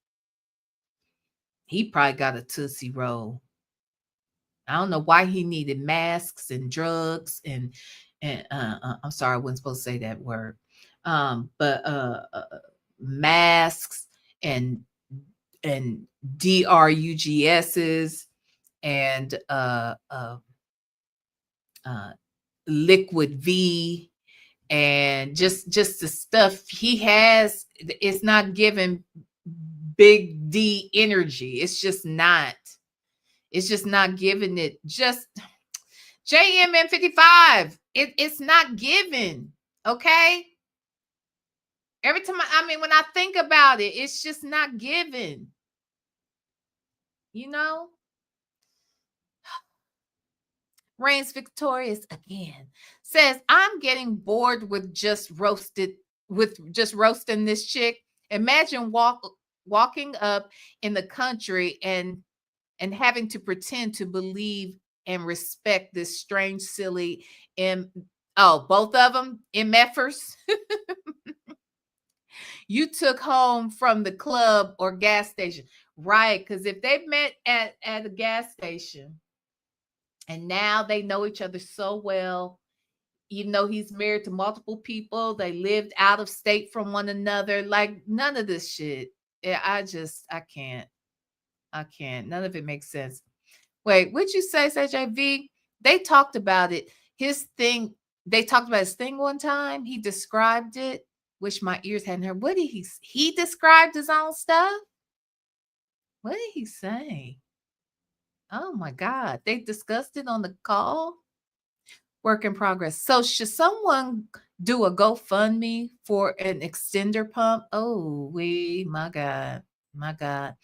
He probably got a Tootsie Roll. I don't know why he needed masks and drugs and I'm sorry, I wasn't supposed to say that word. But masks and DRUGSs and liquid V and just the stuff he has. It's not giving big D energy. It's just not giving it. Just JMN 55. It's not giving. Okay. Every time when I think about it, it's just not giving. Reigns victorious again says, I'm getting bored with just roasting this chick. Imagine walking up in the country and having to pretend to believe and respect this strange, silly, both of them MFers you took home from the club or gas station. Right, because if they met at a gas station and now they know each other so well, even though he's married to multiple people, they lived out of state from one another, like none of this shit. I can't. None of it makes sense. Wait, what'd you say, SJV? They talked about it. They talked about his thing one time. He described it. Wish my ears hadn't heard. What did he described his own stuff? What did he say? Oh my God. They discussed it on the call. Work in progress. So should someone do a GoFundMe for an extender pump? Oh, my God. My God.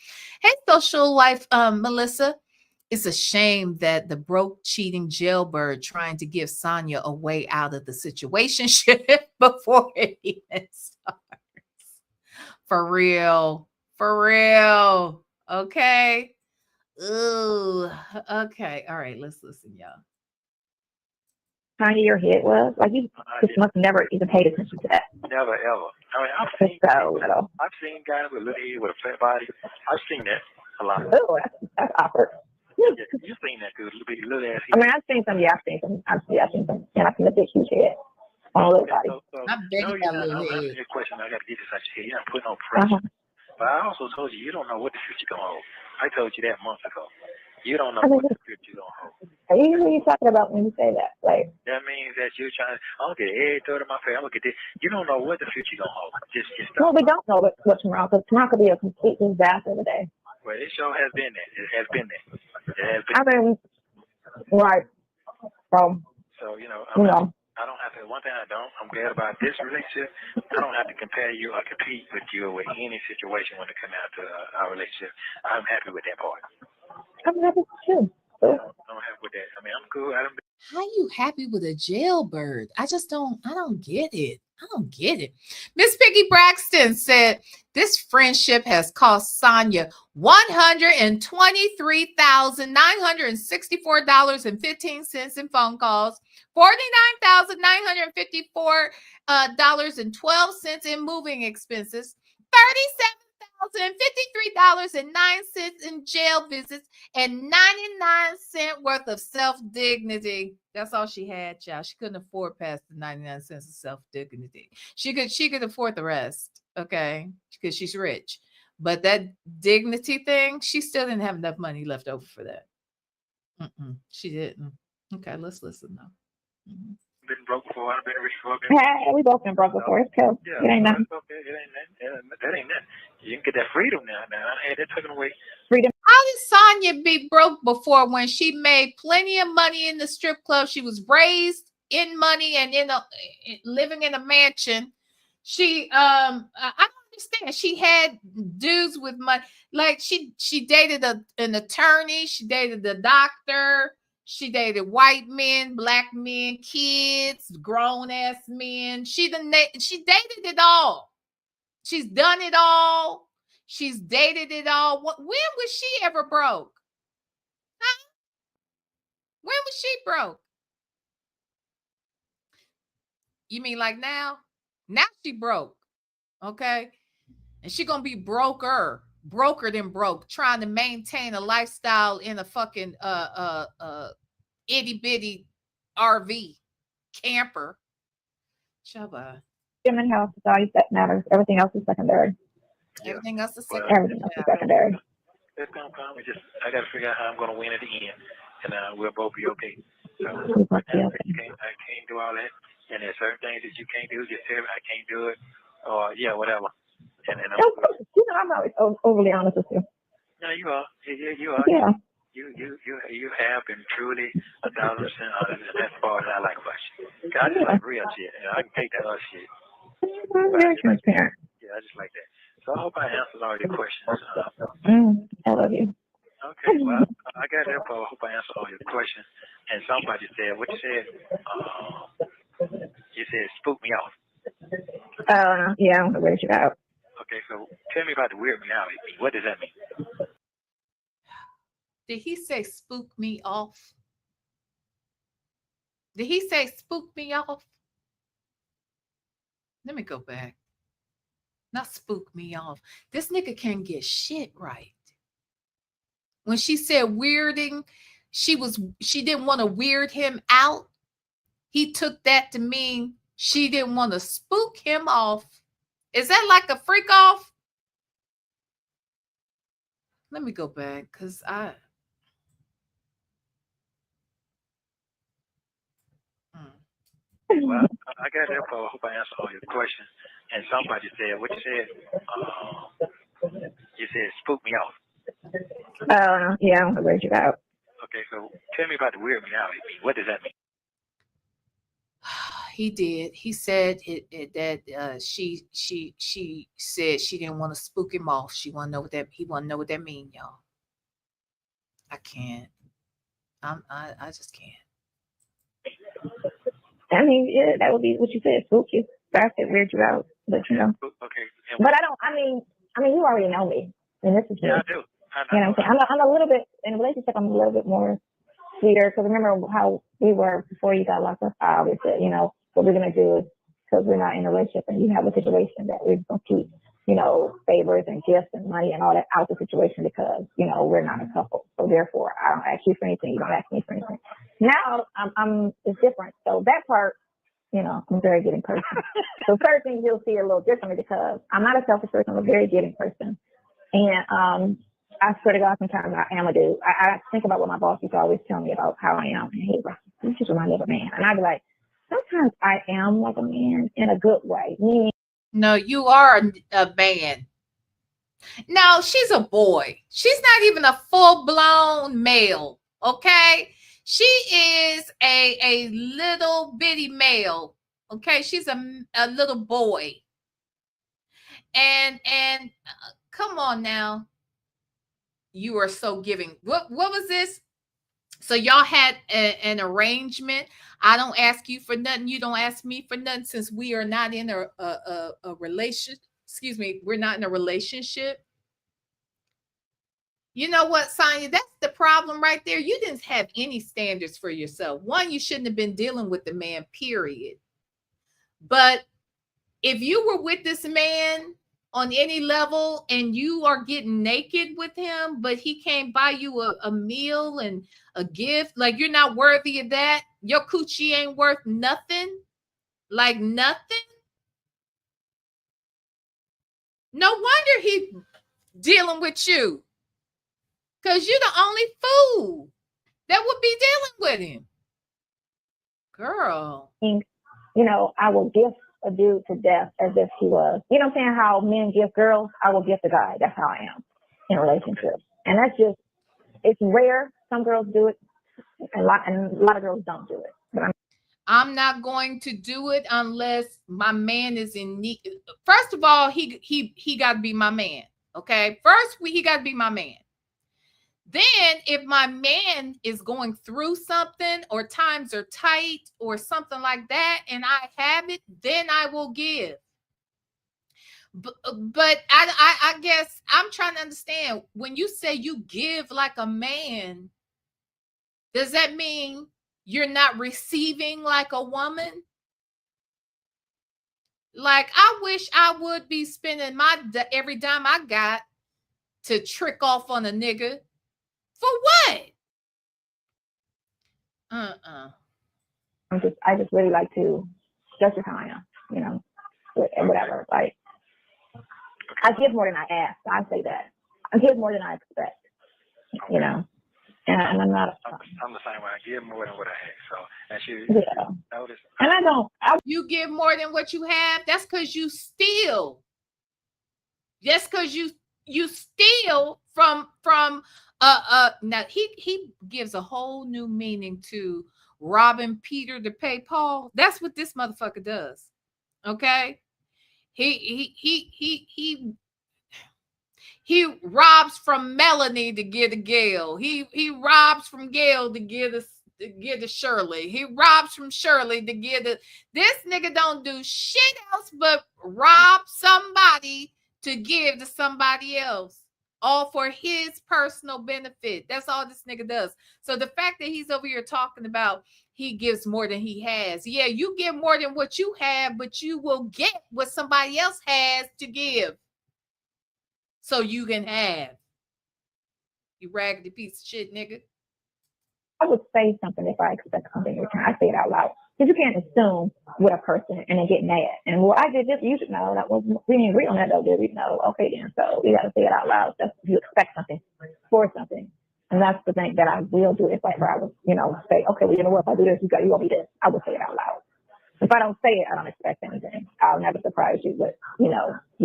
Hey, social life, Melissa. It's a shame that the broke, cheating jailbird trying to give Sonya a way out of the situation before it even starts. For real. For real. Okay. Ooh. Okay. All right. Let's listen, y'all. Tiny your head was like you just must never even paid attention to that. Never ever. I mean, It's so little. I've seen guys with a little head with a flat body. I've seen that a lot. Oh, that's awkward. Yeah, you've seen that good little ass head. I mean, I've seen some, and I've seen a big huge head on a little body. I bet you got a little head. Answering your question, I got to get this out your head. You're not putting no pressure. But I also told you don't know what the future gonna hold. I told you that months ago. You don't know what the future gonna hold. What are you talking about when you say that? Like that means that you're trying. I'm gonna get every third of my face. I'm gonna get this. You don't know what the future gonna hold. Just well, we don't know what tomorrow, because tomorrow could be a complete disaster today. Well, it sure has been that. It has been that. It has been. I mean, right. So I don't have to. One thing I'm glad about this relationship. I don't have to compare you or compete with you with any situation when it comes out to our relationship. I'm happy with that part. I'm happy too. I'm happy with that. I mean, I'm cool. How you happy with a jailbird? I don't get it. I don't get it. Miss Piggy Braxton said this friendship has cost Sonya $123,964.15 in phone calls, $49,954.12 in moving expenses, $37,053.09 in jail visits, and 99-cent worth of self-dignity. That's all she had, y'all. She couldn't afford past the 99 cents of self-dignity. She could afford the rest, okay? Because she's rich. But that dignity thing, she still didn't have enough money left over for that. She didn't. Okay, let's listen now. Been broke before. I've been rich before. Hey, we both been broke before. It's cool. Yeah, it ain't nothing. Okay. It ain't that. That ain't that. You can get that freedom now. I had that taken away. Freedom. How did Sonya be broke before when she made plenty of money in the strip club? She was raised in money and living in a mansion. She I don't understand. She had dudes with money. Like she dated an attorney. She dated a doctor. She dated white men, black men, kids, grown ass men. She dated it all. She's done it all. She's dated it all. When was she ever broke? Huh? When was she broke? You mean like now? Now she broke. Okay. And she gonna be broker than broke, trying to maintain a lifestyle in a fucking itty bitty RV camper. Shabba. Human health is all that matters. Everything else is secondary. Everything else is secondary. Everything else is secondary. It's gonna come. I gotta figure out how I'm gonna win at the end, and we'll both be okay. So I can't do all that, and there's certain things that you can't do. Just tell me I can't do it, or whatever. And I'm always overly honest with you. No, you are. You are. Yeah. You have been truly 1,000% honest, and that's the part that I like about you. I just like real shit, and I can take that other shit. I'm very transparent. Yeah, I just like that. So I hope I answered all your questions. I love you. Okay, well, I got that part. I hope I answered all your questions. And somebody said, what you said? You said spook me off. Yeah, I want to weird you out. Okay, so tell me about the weird me out. What does that mean? Did he say spook me off? Did he say spook me off? Let me go back. Not spook me off. This nigga can't get shit right. When she said weirding, she didn't want to weird him out. He took that to mean she didn't want to spook him off. Is that like a freak off? Let me go back because Well, I got that for. I hope I answered all your questions. And somebody said, what you said? You said spook me off. Yeah, I don't know where you out. Okay, so tell me about the weird me out. What does that mean? He did. He said that she said she didn't want to spook him off. He want to know what that mean, y'all. I can't. I just can't. I mean, yeah, that would be what you said, spook you. That's it, weird you out. But you know. Okay. But I don't. I mean, you already know me, and this is yeah, me. I do. You know what I'm saying? I'm a little bit in a relationship. I'm a little bit more sweeter because remember how we were before you got locked up. I always said, you know, what we're gonna do is because we're not in a relationship and you have a situation that we're gonna keep, you know, favors and gifts and money and all that out the situation because you know we're not a couple. So therefore, I don't ask you for anything. You don't ask me for anything. Now I'm it's different. So that part. You know, I'm a very giving person. So certain things you'll see a little differently because I'm not a selfish person. I'm a very giving person. And I swear to God, sometimes I am a dude. I think about what my boss used to always tell me about how I am. And he's like, you just remind me of a man. And I'd be like, sometimes I am like a man in a good way. Meaning, no, you are a man. No, she's a boy. She's not even a full-blown male. Okay. She is a little bitty male. Okay. She's a little boy. And come on now. You are so giving. What was this? So y'all had an arrangement. I don't ask you for nothing. You don't ask me for nothing since we are not in a relation. Excuse me. We're not in a relationship. You know what, Sonya? That's the problem right there. You didn't have any standards for yourself. One, you shouldn't have been dealing with the man, period. But if you were with this man on any level and you are getting naked with him, but he can't buy you a meal and a gift, like you're not worthy of that. Your coochie ain't worth nothing. Like nothing. No wonder he dealing with you. Because you're the only fool that would be dealing with him. Girl. you know, I will gift a dude to death as if he was. You know what I'm saying? How men gift girls, I will gift a guy. That's how I am in relationships. And that's just, it's rare. Some girls do it. And a lot of girls don't do it. But I'm not going to do it unless my man is in need. First of all, he got to be my man. Okay. First, he got to be my man. Then if my man is going through something or times are tight or something like that and I have it, then I will give. But I guess I'm trying to understand when you say you give like a man, does that mean you're not receiving like a woman? Like I wish I would be spending my every dime I got to trick off on a nigga. For what? I just really like to that's just how I am, you know, whatever. Like I give more than I ask. I say that. I give more than I expect, you know. And I'm not. I'm the same way. I give more than what I have. So and she notice. And I don't. You give more than what you have. That's because you steal. Just because you steal from now he gives a whole new meaning to robbing Peter to pay Paul. That's what this motherfucker does. Okay. He robs from Melanie to get to Gail. He robs from Gail to get to Shirley. He robs from Shirley to get to this nigga don't do shit else but rob somebody to give to somebody else. All for his personal benefit. That's all this nigga does. So the fact that he's over here talking about he gives more than he has. Yeah, you give more than what you have, but you will get what somebody else has to give. So you can have. You raggedy piece of shit, nigga. I would say something if I expect something in return. I say it out loud. Because you can't assume with a person and then get mad. And well, I did this, you should know. That was we didn't agree on that though, did we? No, okay then. So you gotta say it out loud. That's if you expect something for something. And that's the thing that I will do if I would, you know, say, okay, well, you know what, if I do this, you gonna be this. I would say it out loud. If I don't say it, I don't expect anything. I'll never surprise you, but you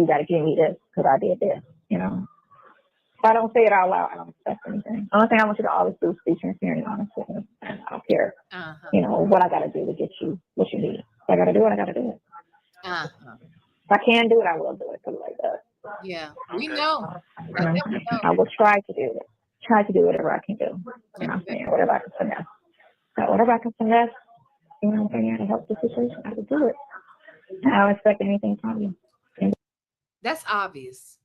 got to give me this because I did this. If I don't say it out loud, I don't expect anything. The only thing I want you to always do is be transparent and honest with me. And I don't care, what I got to do to get you what you need. If I got to do it, I got to do it. If I can do it, I will do it. Something like that. Yeah, we know. I will try to do it. Try to do whatever I can do. You know what I'm saying? Whatever I can finesse. So whatever I can finesse, to help the situation, I will do it. I don't expect anything from you. That's obvious.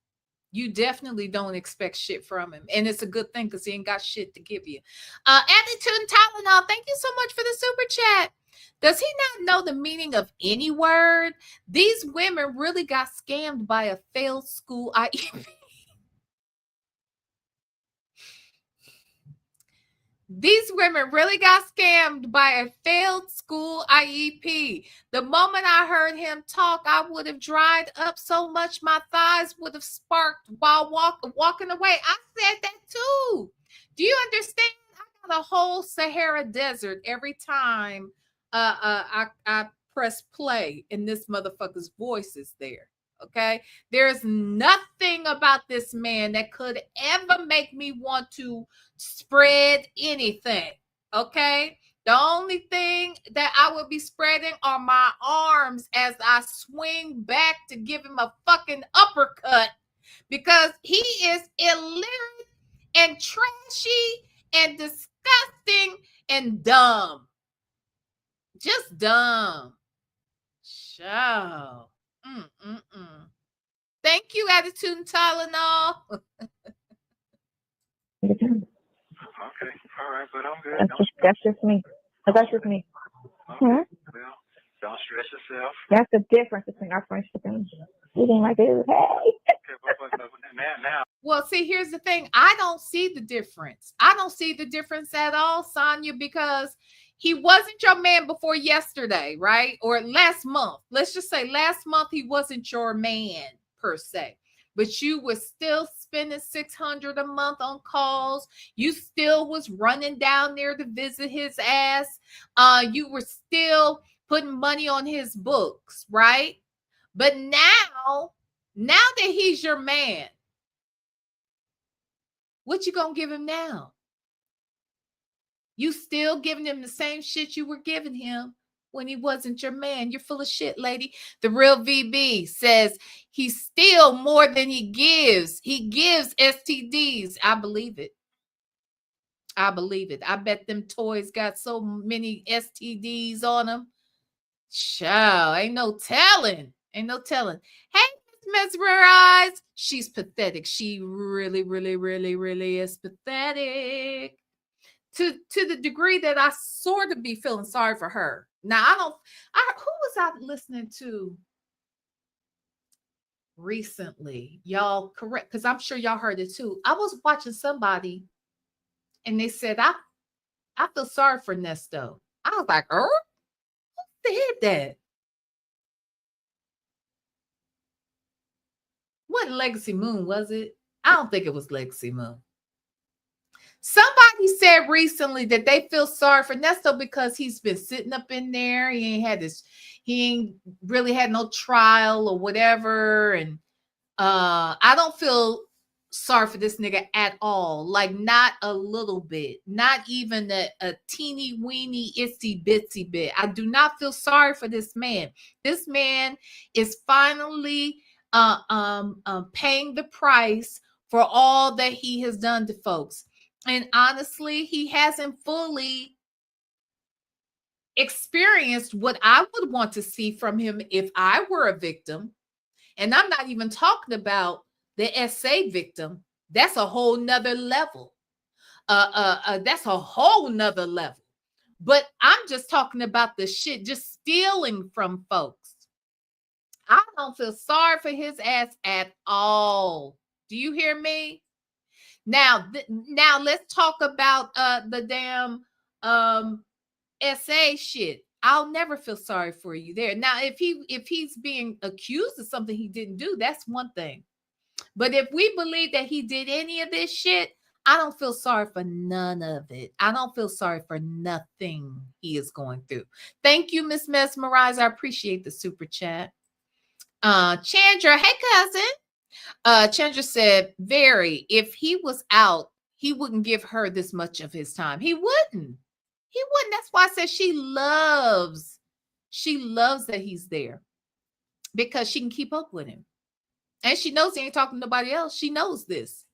You definitely don't expect shit from him. And it's a good thing because he ain't got shit to give you. Attitude and Tylenol, thank you so much for the super chat. Does he not know the meaning of any word? These women really got scammed by a failed school IEP. These women really got scammed by a failed school IEP. The moment I heard him talk, I would have dried up so much my thighs would have sparked while walking away. I said that too. Do you understand? I got a whole Sahara Desert every time I press play and this motherfucker's voice is there. Okay, there's nothing about this man that could ever make me want to spread anything. Okay, the only thing that I would be spreading are my arms as I swing back to give him a fucking uppercut because he is illiterate and trashy and disgusting and dumb. Just dumb. Show. Thank you, Attitude and Tylenol. Okay, all right, but I'm good. That's just me. That's just me. Okay. Well, don't stress yourself. That's the difference between our friendship and you didn't like it. Hey. Now. Well, see, here's the thing. I don't see the difference. I don't see the difference at all, Sonya, because he wasn't your man before yesterday, right? Or last month. Let's just say last month he wasn't your man per se. But you were still spending $600 a month on calls. You still was running down there to visit his ass. You were still putting money on his books, right? But now that he's your man, what you gonna give him now? You still giving him the same shit you were giving him when he wasn't your man. You're full of shit, lady. The real VB says he's still more than he gives. He gives STDs. I believe it. I believe it. I bet them toys got so many STDs on them. Child, ain't no telling. Ain't no telling. Hey, Mesmerized. She's pathetic. She really, really, really, really is pathetic. To the degree that I sort of be feeling sorry for her. Now, who was I listening to recently? Y'all correct, because I'm sure y'all heard it too. I was watching somebody and they said, I feel sorry for Nesto. I was like, who said that? Wasn't Legacy Moon, was it? I don't think it was Legacy Moon. Somebody said recently that they feel sorry for Nesto because he's been sitting up in there. He ain't really had no trial or whatever. And I don't feel sorry for this nigga at all. Like, not a little bit. Not even a teeny weeny itsy bitsy bit. I do not feel sorry for this man. This man is finally paying the price for all that he has done to folks. And honestly, he hasn't fully experienced what I would want to see from him if I were a victim. And I'm not even talking about the SA victim. That's a whole nother level. That's a whole nother level. But I'm just talking about the shit, just stealing from folks. I don't feel sorry for his ass at all. Do you hear me? Now let's talk about the damn SA shit. I'll never feel sorry for you there. Now, if he's being accused of something he didn't do, that's one thing. But if we believe that he did any of this shit, I don't feel sorry for none of it. I don't feel sorry for nothing he is going through. Thank you, Miss Mesmerize. I appreciate the super chat. Chandra, hey cousin. Chandra said, very, if he was out, he wouldn't give her this much of his time. He wouldn't. He wouldn't. That's why I said she loves that he's there because she can keep up with him. And she knows he ain't talking to nobody else. She knows this.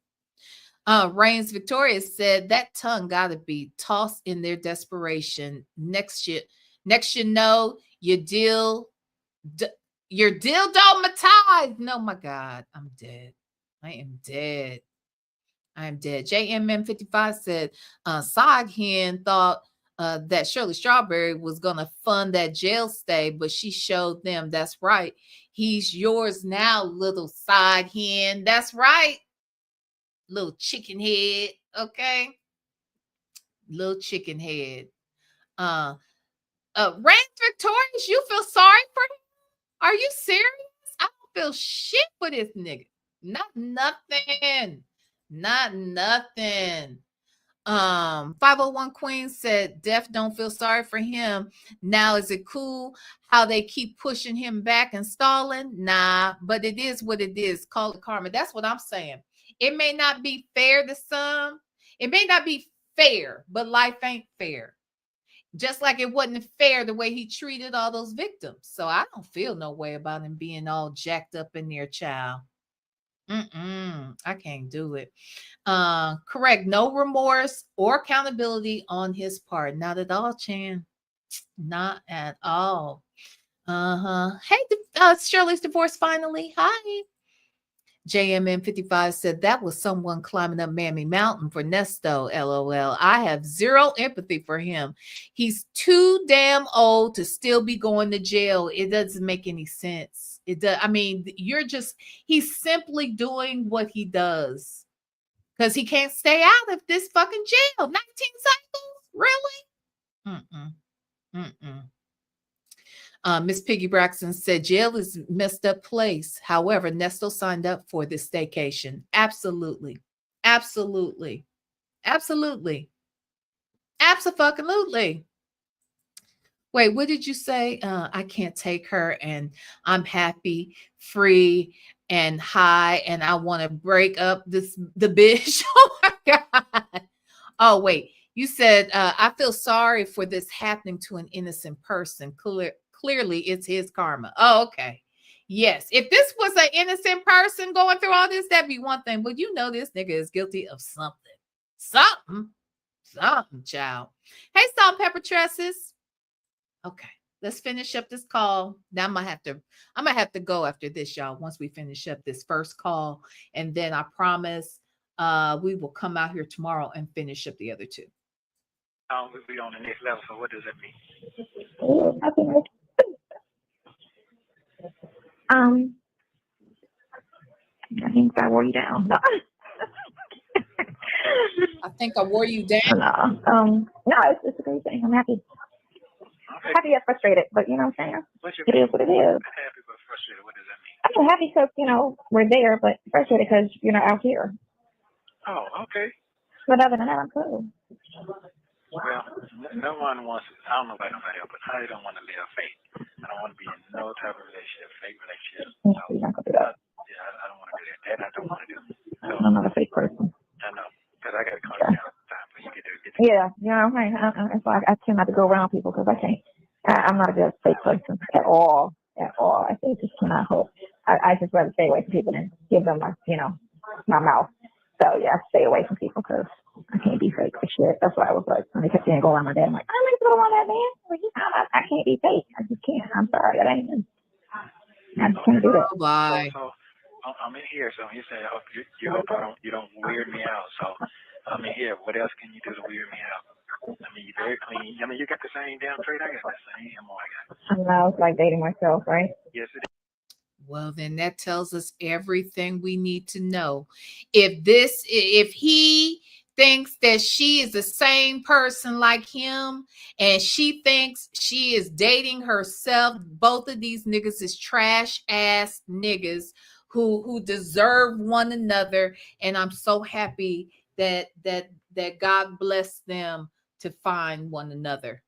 Reigns Victoria said that tongue gotta be tossed in their desperation. Next you know, your dildo-matized. No, my God, I'm dead. I am dead. JMM55 said, Side Hen thought that Shirley Strawberry was gonna fund that jail stay, but she showed them that's right. He's yours now, little side hen. That's right. Little chicken head, okay? Little chicken head. Reigns Victorious, you feel sorry for him? Are you serious? I don't feel shit for this nigga. Not nothing. 501 Queen said, Def don't feel sorry for him. Now, is it cool how they keep pushing him back and stalling? Nah, but it is what it is. Call it karma. That's what I'm saying. It may not be fair to some. It may not be fair, but life ain't fair. Just like it wasn't fair the way he treated all those victims. So I don't feel no way about him being all jacked up in there, child. I can't do it. Correct. No remorse or accountability on his part. Not at all, Chan. Not at all. Hey, Shirley's divorce finally. Hi. JMN55 said that was someone climbing up Mammy Mountain for Nesto. LOL. I have zero empathy for him. He's too damn old to still be going to jail. It doesn't make any sense. It does. I mean, he's simply doing what he does because he can't stay out of this fucking jail. 19 cycles? Really? Miss Piggy Braxton said jail is a messed up place. However, Nesto signed up for this staycation. Absolutely. Wait, what did you say? I can't take her and I'm happy, free, and high, and I want to break up the bitch. Oh my God. Oh, wait. You said, I feel sorry for this happening to an innocent person. Clearly, it's his karma. Oh, okay. Yes. If this was an innocent person going through all this, that'd be one thing. But you know this nigga is guilty of something. Something, child. Hey, Salt and Pepper Tresses. Okay. Let's finish up this call. Now I'm gonna have to go after this, y'all. Once we finish up this first call, and then I promise we will come out here tomorrow and finish up the other two. We'll be on the next level. So what does that mean? I think I wore you down. No. I think I wore you down. No, it's a great thing. I'm happy. Okay. Happy yet frustrated, but you know what I'm saying? It is what it is. Happy but frustrated. What does that mean? I'm happy because, we're there, but frustrated because you're not out here. Oh, okay. But other than that, I'm cool. Well, no one wants, I don't know about nobody else, but I don't want to live fake. I don't want to be in no type of relationship, fake relationship. So, You're not going to do that. Yeah, I don't want to do that. That I don't want to do. So, I'm not a fake person. I know, because I got to calm down all the time, but you can do it. Yeah, that's why I tend not to go around people because I can't. I'm not a good fake person at all. I think just cannot hope. I just rather stay away from people than give them my mouth. So yeah, I stay away from people because I can't be fake for shit. That's why I was like, when they kept saying go around my dad, I'm like, I'm not going around that man. I can't be fake. I just can't. I'm sorry. I just can't do that. Bye. So I'm in here. So you say, you hope you don't weird me out. So I'm in here. What else can you do to weird me out? I mean, you're very clean. I mean, you got the same damn trait I got. The same MO I got. I know. It's like dating myself, right? Yes, it is. Well, then that tells us everything we need to know. If he thinks that she is the same person like him and she thinks she is dating herself, both of these niggas is trash ass niggas who deserve one another. And I'm so happy that God blessed them to find one another.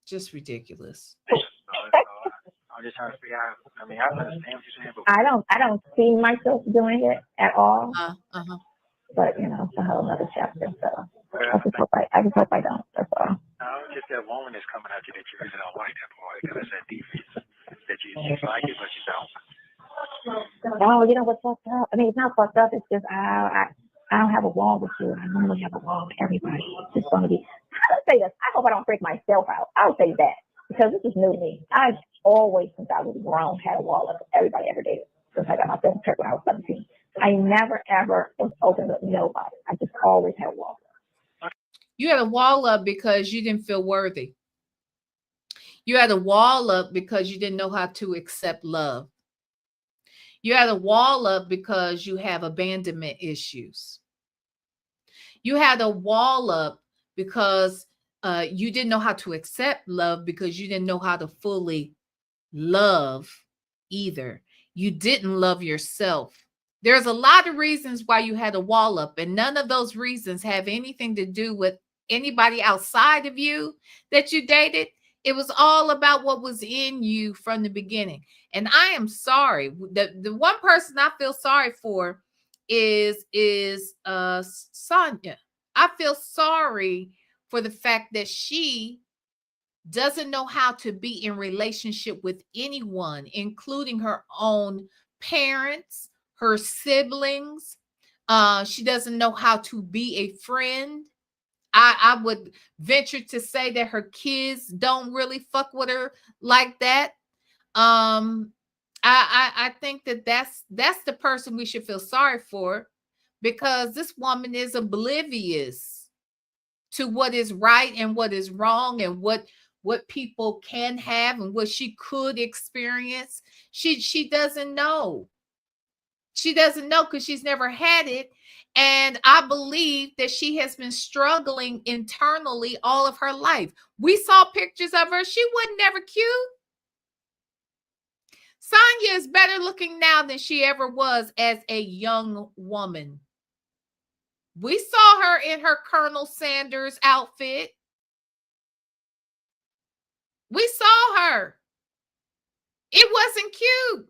Just ridiculous. I'm just trying to figure out. I mean, I understand what you're saying, but I don't see myself doing it at all. But it's a whole other chapter. So I just hope I don't. That's all. no, it's just that woman is coming at you that you really don't like that boy because it's that defense that you like it, but you don't. No, what's fucked up? I mean, it's not fucked up. It's just I don't have a wall with you. I normally have a wall with everybody. It's just going to be. I'll say this. I hope I don't freak myself out. I'll say that because this is new to me. I've always, since I was grown, had a wall with everybody ever dated. Since I got my first check when I was 17. I never ever was open with nobody. I just always had a wall up. You had a wall up because you didn't feel worthy. You had a wall up because you didn't know how to accept love. You had a wall up because you have abandonment issues. You had a wall up because you didn't know how to accept love because you didn't know how to fully love either. You didn't love yourself. There's a lot of reasons why you had a wall up, and none of those reasons have anything to do with anybody outside of you that you dated. It was all about what was in you from the beginning. And I am sorry. The one person I feel sorry for is Sonya. I feel sorry for the fact that she doesn't know how to be in relationship with anyone, including her own parents, her siblings. She doesn't know how to be a friend. I would venture to say that her kids don't really fuck with her like that. I think that's the person we should feel sorry for, because this woman is oblivious to what is right and what is wrong and what people can have and what she could experience. She doesn't know. She doesn't know because she's never had it. And I believe that she has been struggling internally all of her life. We saw pictures of her. She wasn't never cute. Sonya is better looking now than she ever was as a young woman. We saw her in her Colonel Sanders outfit. We saw her. It wasn't cute.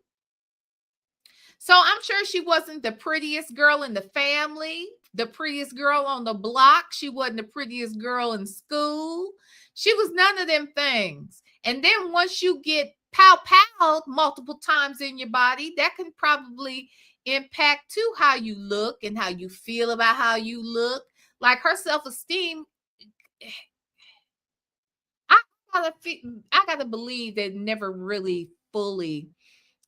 So I'm sure she wasn't the prettiest girl in the family, the prettiest girl on the block. She wasn't the prettiest girl in school. She was none of them things. And then once you get pow-powed multiple times in your body, that can probably impact too how you look and how you feel about how you look. Like her self-esteem, I gotta believe that never really fully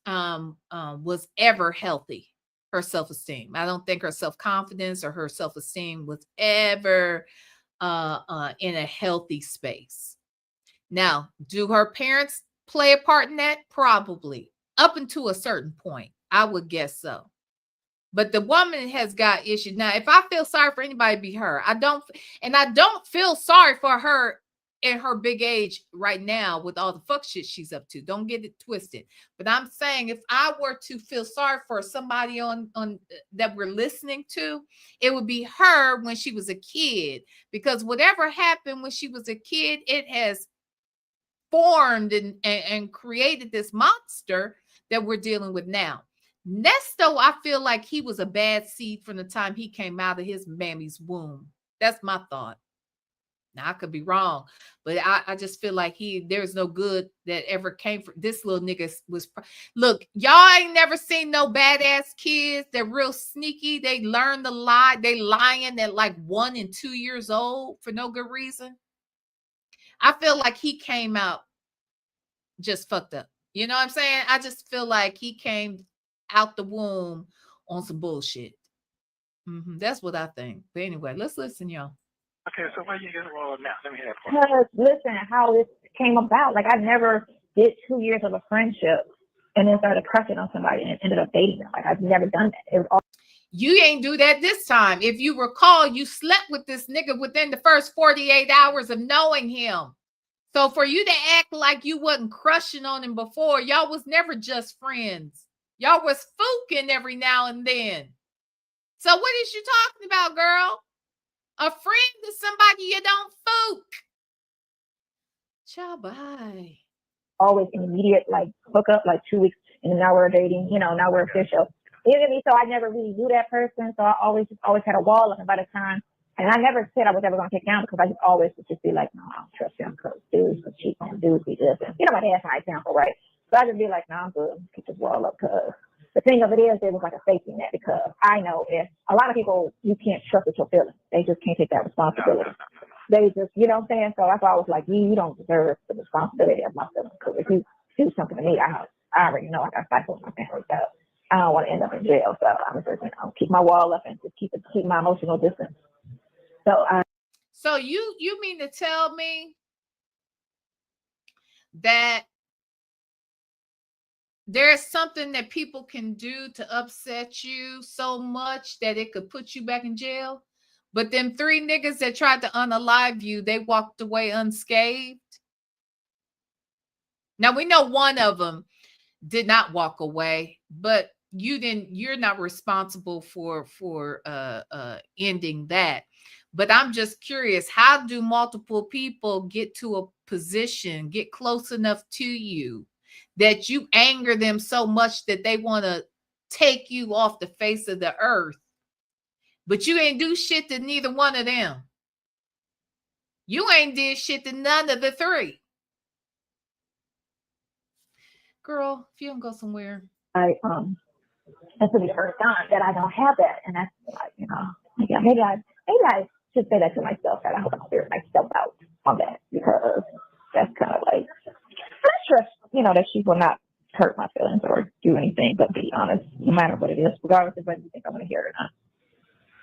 was ever healthy. Her self-esteem. I don't think her self-confidence or her self-esteem was ever in a healthy space. Now, do her parents play a part in that? Probably. Up until a certain point. I would guess so. But the woman has got issues. Now, if I feel sorry for anybody, be her. I don't feel sorry for her in her big age right now with all the fuck shit she's up to. Don't get it twisted. But I'm saying if I were to feel sorry for somebody on that we're listening to, it would be her when she was a kid. Because whatever happened when she was a kid, it has formed and created this monster that we're dealing with now. Nesto, I feel like he was a bad seed from the time he came out of his mammy's womb. That's my thought. Now, I could be wrong, but I just feel like there's no good that ever came from this little nigga. Look, y'all ain't never seen no badass kids. They're real sneaky. They learn to lie. They lying at like 1 and 2 years old for no good reason. I feel like he came out just fucked up. You know what I'm saying? I just feel like he came out the womb on some bullshit. That's what I think. But anyway, let's listen, y'all. Okay, so why you get involved now? Let me hear that part. Listen, how this came about. Like, I never did 2 years of a friendship and then started crushing on somebody and ended up dating them. Like, I've never done that. It was all. You ain't do that this time. If you recall, you slept with this nigga within the first 48 hours of knowing him. So for you to act like you wasn't crushing on him before, y'all was never just friends. Y'all was fooking every now and then. So what is you talking about, girl? A friend to somebody you don't fook. Ciao, bye. Always an immediate like hook up, like 2 weeks, and now we're dating. Now we're official. You get me? So I never really knew that person. So I always had a wall up. And by the time, and I never said I was ever going to take down because I just always would just be like, no, I don't trust him because dudes would cheat on dudes be this. And my dad's my example, right? So I just be like, no, I'm good. Keep this wall up because the thing of it is, it was like a safety net because I know if a lot of people you can't trust with your feelings, they just can't take that responsibility. They just, you know what I'm saying? So that's why I was like, you don't deserve the responsibility of my feelings because if you do something to me, I already know I got to fight for my family. So I don't want to end up in jail. So I'm just, keep my wall up and just keep my emotional distance. So you mean to tell me that there's something that people can do to upset you so much that it could put you back in jail? But them 3 niggas that tried to unalive you, they walked away unscathed. Now we know one of them did not walk away, but you're not responsible for ending that. But I'm just curious, how do multiple people get to a position, get close enough to you that you anger them so much that they want to take you off the face of the earth, but you ain't do shit to neither one of them? You ain't did shit to none of the 3. Girl, if you don't go somewhere. that's really the first time that I don't have that. And that's like, maybe I should say that to myself, that I hope I clear myself out on that because that's kind of like, I trust, that she will not hurt my feelings or do anything but be honest, no matter what it is, regardless of whether you think I'm going to hear it or not.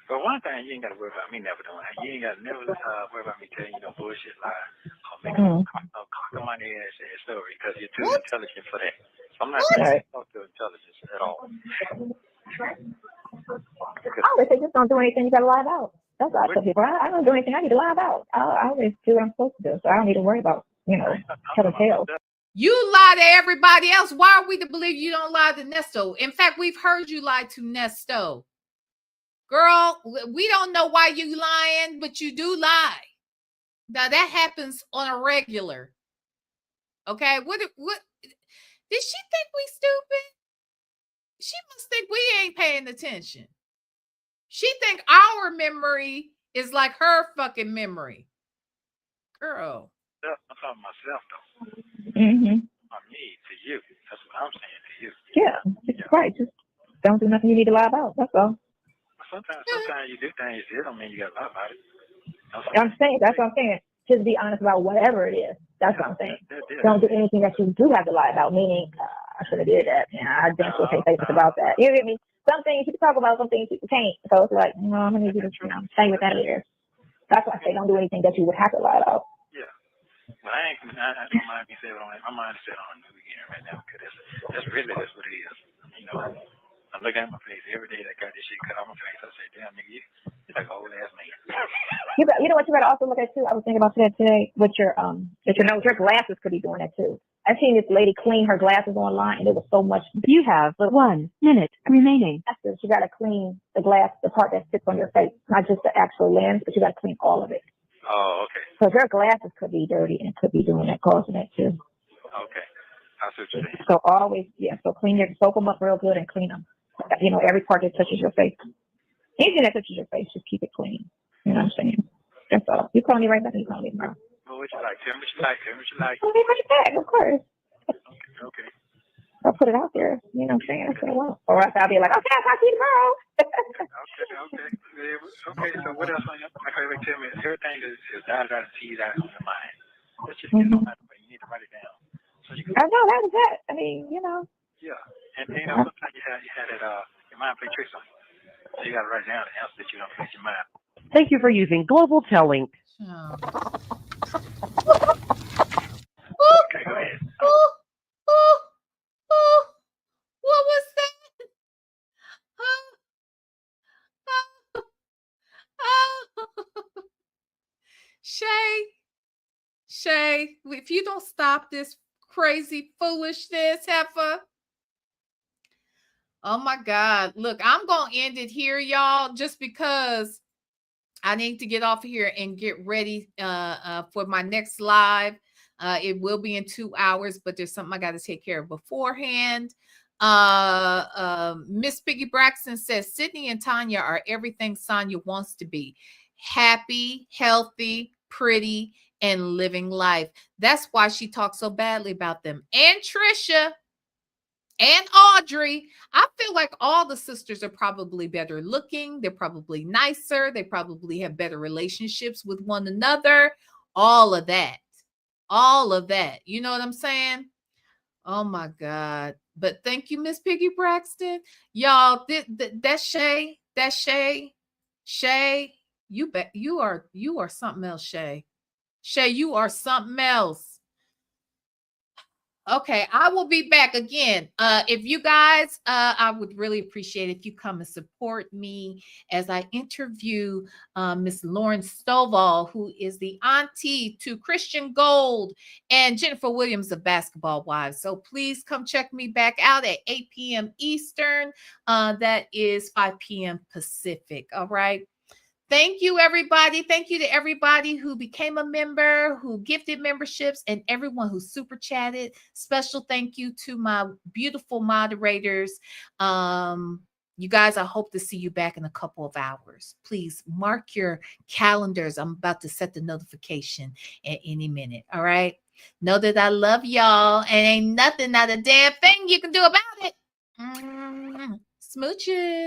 But one thing, you ain't got to worry about me never doing that. You ain't got to never worry about me telling you no bullshit lie or making no cock on my ass story because you're too intelligent for that. So I'm not going to talk to intelligence at all. I always say just don't do anything you got to lie about. That's what I tell people. I don't do anything I need to lie about. I always do what I'm supposed to do, so I don't need to worry about, telling tales. You lie to everybody else. Why are we to believe you don't lie to Nesto? In fact, we've heard you lie to Nesto. Girl, we don't know why you lying, but you do lie. Now that happens on a regular. Okay, what did she think we stupid? She must think we ain't paying attention. She think our memory is like her fucking memory. Girl. I'm talking myself though. Mm-hmm. Not me, to you. That's what I'm saying to you. Yeah, right. Just don't do nothing you need to lie about. That's all. Sometimes you do things. It don't mean you got to lie about it. That's what I'm saying. Just be honest about whatever it is. That's what I'm saying. Don't do anything that you do have to lie about. Meaning, I should have did that. I damn sure can't say this about that. You get me? Some things you can talk about, some things you can't. So it's like, I'm gonna need you to say what that is. That's why I say don't do anything that you would have to lie about. Yeah. But I don't mind being said on. My mind is set on New Year right now because that's what it is. I'm looking at my face every day that got this shit cut off my face. I say, damn nigga, you're like an old ass man. You know what you better also look at too? I was thinking about that today with your nose. Your glasses could be doing that too. I've seen this lady clean her glasses online, and it was so much. You have 1 minute remaining. You got to clean the glass, the part that sits on your face, not just the actual lens, but you got to clean all of it. Oh, okay. So your glasses could be dirty and could be doing that, causing that too. Okay. I see what you're saying. So always, so soak them up real good and clean them. Every part that touches your face. Anything that touches your face, just keep it clean. You know what I'm saying? That's all. You call me right back, you call me tomorrow. Well, what you like? Tell me what you like. I'll be right back, of course. Okay. I'll put it out there. You know what I'm saying? That's what I want. Or else I'll be like, okay, I'll talk to you tomorrow. Okay. So what else on your mind? Tell me, everything is dotted out and teased out on your mind. Let's just get on that way. You need to write it down. So you can. I know, that was it. I mean, Yeah. And sometimes you had it, your mind play tricks on you. So you got to write down the answer that you don't fix your mind. Thank you for using Global Telling. Oh. Okay, go ahead. What was that? Shay, if you don't stop this crazy foolishness, heifer, Oh my God. Look, I'm going to end it here, y'all, just because I need to get off here and get ready for my next live. It will be in 2 hours, but there's something I got to take care of beforehand. Miss Piggy Braxton says Sydney and Tanya are everything Sonya wants to be: happy, healthy, pretty, and living life. That's why she talks so badly about them. And Trisha and Audrey, I feel like all the sisters are probably better looking. They're probably nicer. They probably have better relationships with one another. All of that. All of that. You know what I'm saying? Oh my God. But thank you, Miss Piggy Braxton. Y'all, that's Shay. That's Shay. Shay, you are something else, Shay. Shay, you are something else. Okay, I will be back again. If you guys, I would really appreciate if you come and support me as I interview Miss Lauren Stovall, who is the auntie to Christian Gold and Jennifer Williams of Basketball Wives. So please come check me back out at 8 p.m. Eastern. That is 5 p.m. Pacific. All right. Thank you, everybody. Thank you to everybody who became a member, who gifted memberships, and everyone who super chatted. Special thank you to my beautiful moderators. You guys, I hope to see you back in a couple of hours. Please mark your calendars. I'm about to set the notification at any minute. All right. Know that I love y'all, and ain't nothing, not a damn thing you can do about it. Smooches.